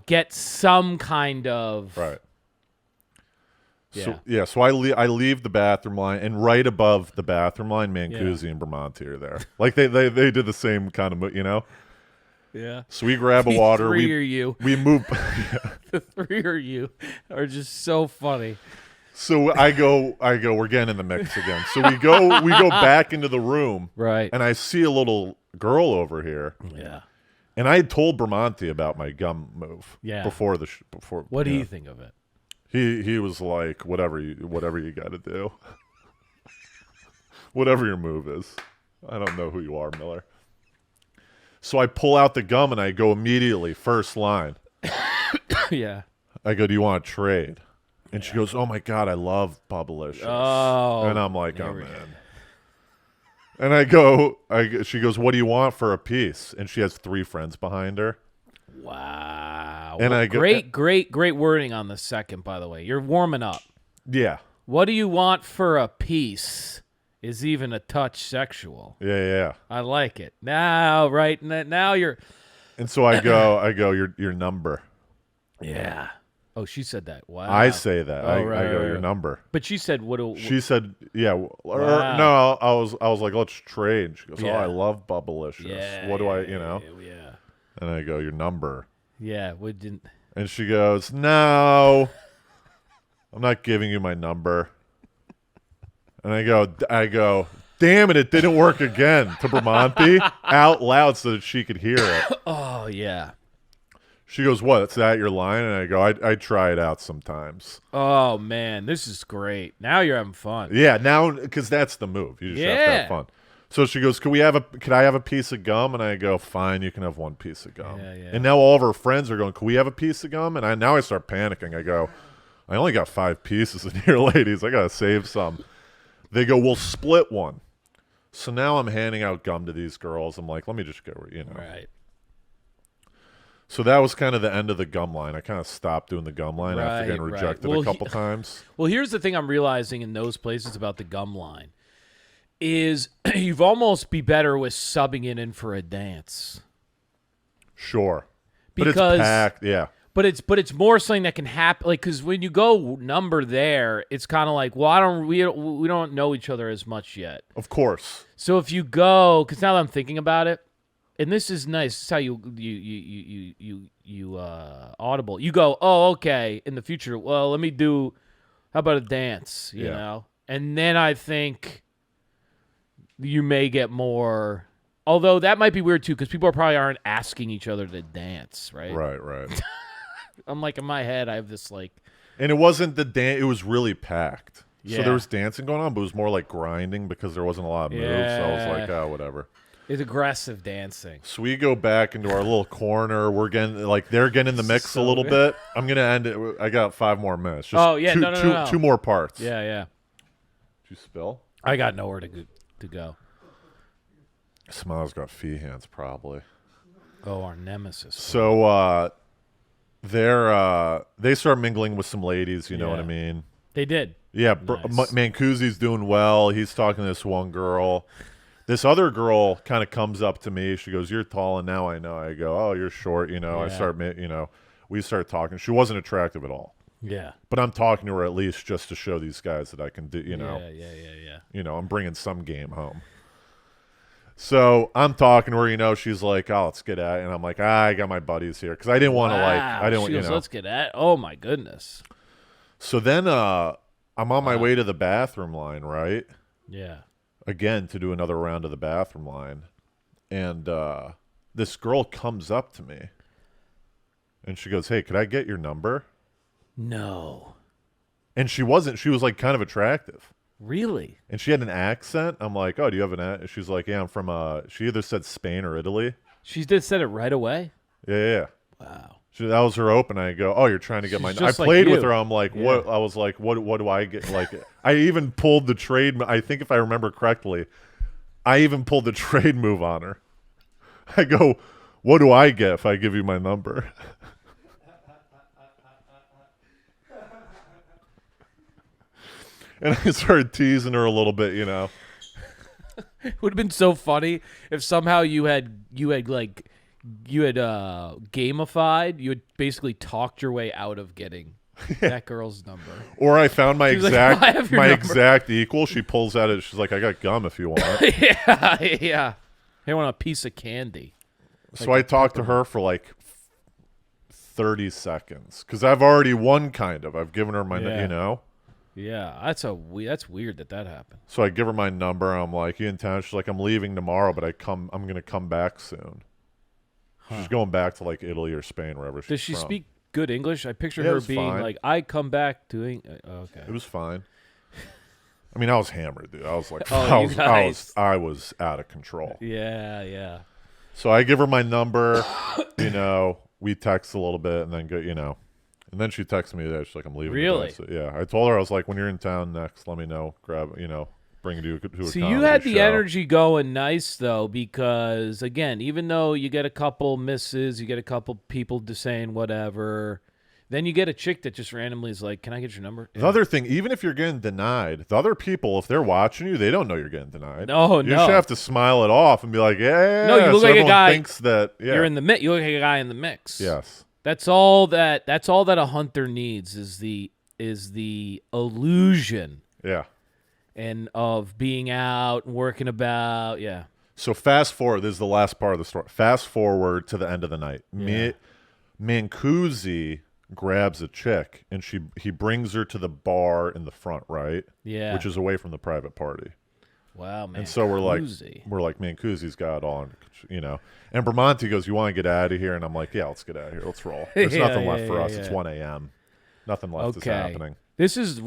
S2: get some kind of
S1: Right.
S2: Yeah.
S1: So I leave the bathroom line, and right above the bathroom line, Mancusi and Bramante are there. Like they did the same kind of,
S2: yeah.
S1: So we grab a water.
S2: Three
S1: we
S2: are you.
S1: we move.
S2: The three of you are just so funny.
S1: So I go. We're getting in the mix again. So we go back into the room,
S2: Right.
S1: and I see a little girl over here.
S2: Yeah.
S1: And I had told Bramante about my gum move.
S2: Yeah.
S1: Before.
S2: What do
S1: yeah.
S2: you think of it?
S1: He was like, whatever you got to do. Whatever your move is. I don't know who you are, Miller. So I pull out the gum and I go immediately first line.
S2: Yeah.
S1: I go, do you want to trade? And she goes, oh my God, I love Bubblicious.
S2: Oh.
S1: And I'm like,
S2: there
S1: oh
S2: we go.
S1: man. And I go, she goes, what do you want for a piece? And she has 3 friends behind her.
S2: Wow.
S1: And
S2: Well,
S1: I go-
S2: great wording on the second, by the way. You're warming up.
S1: Yeah.
S2: What do you want for a piece? is even a touch sexual.
S1: Yeah.
S2: I like it. Now, right now you're.
S1: And so I go, your number.
S2: Yeah. Oh, she said that. Wow.
S1: I say that.
S2: Oh, right,
S1: I go,
S2: right,
S1: your
S2: right.
S1: number.
S2: But she said, "What?"
S1: She said, yeah.
S2: Wow.
S1: No, I was like, let's trade. She goes, oh,
S2: Yeah.
S1: I love Bubblicious.
S2: Yeah.
S1: What do I,
S2: Yeah.
S1: And I go, your number.
S2: Yeah. We didn't.
S1: And she goes, no, I'm not giving you my number. And I go, damn it didn't work again to Bramante out loud so that she could hear it.
S2: Oh yeah.
S1: She goes, what? Is that your line? And I go, I try it out sometimes.
S2: Oh man, this is great. Now you're having fun.
S1: Yeah, now, because that's the move. You just have to have fun. So she goes, could I have a piece of gum? And I go, fine, you can have one piece of gum.
S2: Yeah.
S1: And now all of her friends are going, could we have a piece of gum? And now I start panicking. I go, I only got 5 pieces in here, ladies. I got to save some. They go, we'll split one. So now I'm handing out gum to these girls. I'm like, let me just go,
S2: Right.
S1: So that was kind of the end of the gum line. I kind of stopped doing the gum line after getting
S2: Right.
S1: rejected
S2: Well,
S1: a couple times.
S2: Well, here's the thing I'm realizing in those places about the gum line is you've almost be better with subbing it in for a dance.
S1: Sure.
S2: Because
S1: but it's packed, yeah.
S2: But it's more something that can happen, like, because when you go number there, it's kind of like, well, we don't know each other as much yet.
S1: Of course.
S2: So if you go, because now that I'm thinking about it, and this is nice, this is how you audible. You go, oh, okay, in the future, well, let me do, how about a dance, you know? And then I think you may get more, although that might be weird too, because people probably aren't asking each other to dance, right?
S1: Right.
S2: I'm like, in my head, I have this like.
S1: And it wasn't the dance, it was really packed.
S2: Yeah.
S1: So there was dancing going on, but it was more like grinding because there wasn't a lot of moves. So I was like, oh, whatever.
S2: It's aggressive dancing.
S1: So we go back into our little corner. We're getting, like, they're getting in the mix a little bit. I'm going to end it. I got 5 more minutes. Just
S2: no.
S1: Two more parts.
S2: Yeah.
S1: Did you spill?
S2: I got nowhere to go.
S1: Smile's got fee hands, probably.
S2: Oh, our nemesis.
S1: So they start mingling with some ladies, you know what I mean?
S2: They did.
S1: Yeah,
S2: Nice.
S1: Mancusi's doing well. He's talking to this one girl. This other girl kind of comes up to me. She goes, you're tall, and now I know. I go, oh, you're short. I
S2: Yeah.
S1: start, we start talking. She wasn't attractive at all.
S2: Yeah.
S1: But I'm talking to her at least just to show these guys that I can do,
S2: Yeah.
S1: I'm bringing some game home. So I'm talking to her, she's like, oh, let's get at it. And I'm like, I got my buddies here. Because I didn't want to,
S2: She goes, let's get at. Oh my goodness.
S1: So then I'm on my way to the bathroom line, right?
S2: Yeah.
S1: Again, to do another round of the bathroom line. And this girl comes up to me. And she goes, hey, could I get your number?
S2: No.
S1: And she was like kind of attractive.
S2: Really?
S1: And she had an accent. I'm like, oh, do you have an accent? She's like, yeah, I'm from, she either said Spain or Italy.
S2: She did said it right away?
S1: Yeah.
S2: Wow.
S1: That was her open. I go, oh, you're trying to get my.
S2: She's
S1: I
S2: just like
S1: played with
S2: you.
S1: her. I'm like,
S2: Yeah.
S1: what? I was like, what do I get? Like, I even pulled the trade. I think if I remember correctly, I even pulled the trade move on her. I go, what do I get if I give you my number? And I started teasing her a little bit,
S2: It would have been so funny if somehow you had gamified. You had basically talked your way out of getting that girl's number.
S1: Or I found my
S2: She was like, "I have
S1: exact
S2: your
S1: my
S2: number."
S1: exact equal. She pulls out it. She's like, I got gum if you want.
S2: Yeah. Hey, I want a piece of candy.
S1: So I talked to her for like 30 seconds because I've already won, kind of. I've given her my,
S2: Yeah. Yeah, that's weird that happened.
S1: So I give her my number. I'm like, you in town? She's like, I'm leaving tomorrow, but I'm gonna come back soon. She's going back to like Italy or Spain, wherever she's
S2: Does she
S1: from.
S2: speak good English? I picture
S1: Yeah, it
S2: her
S1: was
S2: being
S1: fine.
S2: like, I come back doing. Okay.
S1: It was fine. I mean, I was hammered, dude. I was like,
S2: Oh, you guys.
S1: I was out of control.
S2: Yeah.
S1: So I give her my number. We text a little bit, and then go, and then she texted me that she's like, I'm leaving.
S2: Really?
S1: today. So, yeah. I told her, I was like, when you're in town next, let me know. Bring you to a
S2: See,
S1: comedy
S2: you had the
S1: show.
S2: energy going nice though, because again, even though you get a couple misses, you get a couple people just saying whatever, Then you get a chick that just randomly is like, "Can I get your number?"
S1: The other thing, even if you're getting denied, the other people, if they're watching you, they don't know you're getting denied.
S2: No,
S1: you
S2: no.
S1: just have to smile it off and be like, "Yeah."
S2: No, you look
S1: so
S2: like a
S1: everyone
S2: guy-
S1: thinks that
S2: You're in the mix. You look like a guy in the mix.
S1: Yes.
S2: That's all that a hunter needs is the illusion
S1: Yeah.
S2: and of being out and working about. Yeah.
S1: So fast forward. This is the last part of the story. Fast forward to the end of the night. Mancusi grabs a chick and he brings her to the bar in the front, right?
S2: Yeah.
S1: Which is away from the private party.
S2: Wow, man.
S1: And so we're like,
S2: Cozy.
S1: Mancusi's got it all, you know. And Bramante goes, "You want to get out of here?" And I'm like, "Yeah, let's get out of here. Let's roll. There's
S2: Yeah,
S1: nothing left
S2: yeah,
S1: for
S2: yeah,
S1: us. It's
S2: yeah.
S1: 1 a.m. Nothing left is happening."
S2: This is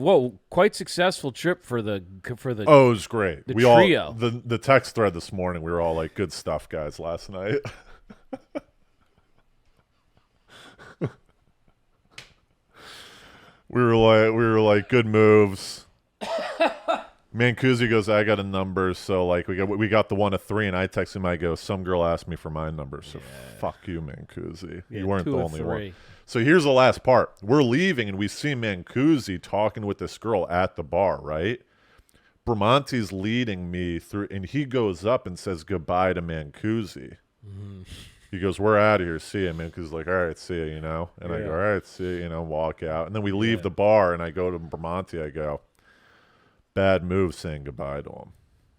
S2: quite successful trip for the
S1: Oh, it was great.
S2: The
S1: we
S2: trio.
S1: all the text thread this morning. We were all like, "Good stuff, guys." Last night. we were like, "Good moves." Mancusi goes, "I got a number," so like we got the 1 of 3, and I text him. I go, "Some girl asked me for my number, so fuck you, Mancusi.
S2: Yeah,
S1: you weren't
S2: 2
S1: the
S2: of
S1: only one."
S2: 3.
S1: So here's the last part. We're leaving, and we see Mancusi talking with this girl at the bar, right? Bramante's leading me through, and he goes up and says goodbye to Mancusi. He goes, "We're out of here. See you." Mancusi's like, "All right, see you," you know? And I go,
S2: Yeah.
S1: "All right, see you," you know, walk out. And then we leave the bar, and I go to Bramante. I go, "Bad move saying goodbye to him.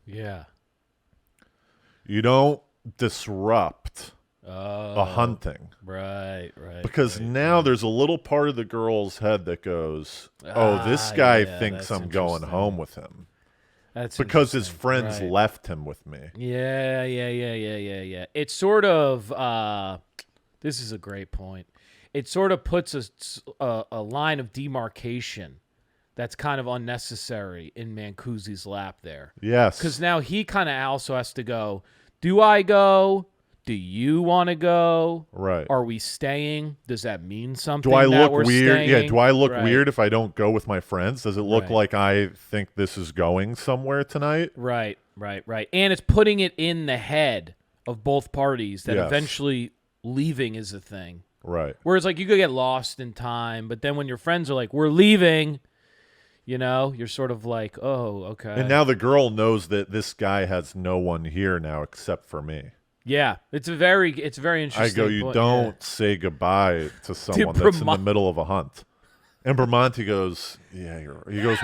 S2: Yeah.
S1: You don't disrupt
S2: Oh.
S1: a hunting."
S2: Right.
S1: Because
S2: right,
S1: now there's a little part of the girl's head that goes, "Oh, this guy
S2: yeah,
S1: thinks
S2: that's
S1: I'm going
S2: interesting.
S1: home with him."
S2: That's
S1: Because his
S2: interesting.
S1: friends
S2: Right.
S1: left him with me.
S2: Yeah. It's sort of this is a great point. It sort of puts a line of demarcation that's kind of unnecessary in Mancusi's lap there.
S1: Yes.
S2: Because now he kind of also has to go, do I go? Do you want to go?
S1: Right.
S2: Are we staying? Does that mean something?
S1: Do I
S2: that
S1: look
S2: we're
S1: weird? Yeah,
S2: staying?
S1: do I look
S2: Right.
S1: weird if I don't go with my friends? Does it look
S2: Right.
S1: like I think this is going somewhere tonight?
S2: Right. And it's putting it in the head of both parties that
S1: Yes.
S2: eventually leaving is a thing.
S1: Right.
S2: Whereas, like, you could get lost in time, but then when your friends are like, we're leaving, you know, you're sort of like, oh, okay.
S1: And now the girl knows that this guy has no one here now except for me.
S2: yeah, it's a very
S1: I
S2: interesting
S1: go, "You
S2: point,
S1: don't say goodbye to someone that's in the
S2: Bramante.
S1: middle of a hunt." And Bramante goes, "Yeah, you're right." He goes,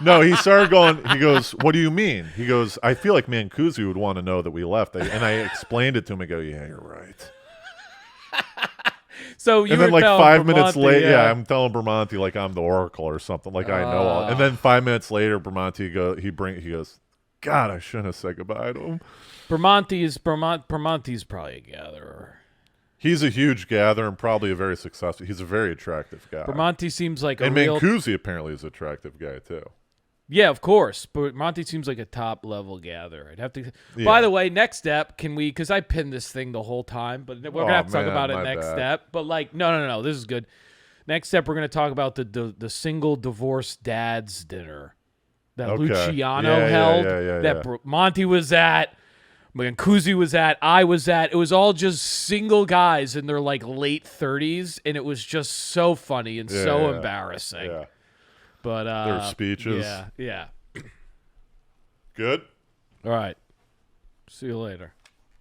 S1: "No." He started going. He goes, "What do you mean?" He goes, "I feel like Mancusi would want to know that we left." And I explained it to him. I go, "Yeah, you're right."
S2: So you
S1: And then
S2: were
S1: like
S2: telling
S1: 5 minutes
S2: Bramante,
S1: later, yeah, I'm telling Bramante like I'm the Oracle or something, like I know all. And then 5 minutes later, Bramante he goes, "God, I shouldn't have said goodbye to him."
S2: Bramante's probably a gatherer.
S1: He's a huge gatherer and probably a very successful. He's a very attractive guy.
S2: Bramante seems like a
S1: And
S2: real
S1: Mancusi apparently is an attractive guy too.
S2: Yeah, of course. But Monty seems like a top level gatherer. I'd have to.
S1: Yeah.
S2: By the way, next step, can we? Because I pinned this thing the whole time, but we're gonna have to talk
S1: man,
S2: about it
S1: my
S2: next
S1: bad.
S2: step. But like, no. This is good. Next step, we're gonna talk about the single divorced dads dinner that
S1: Okay.
S2: Luciano
S1: Yeah,
S2: held.
S1: yeah,
S2: that
S1: yeah.
S2: Monty was at. Mancusi was at, I was at. It was all just single guys in their like late 30s, and it was just so funny and so
S1: Yeah.
S2: embarrassing.
S1: Yeah.
S2: But
S1: Their speeches.
S2: Yeah.
S1: Good.
S2: All right. See you later.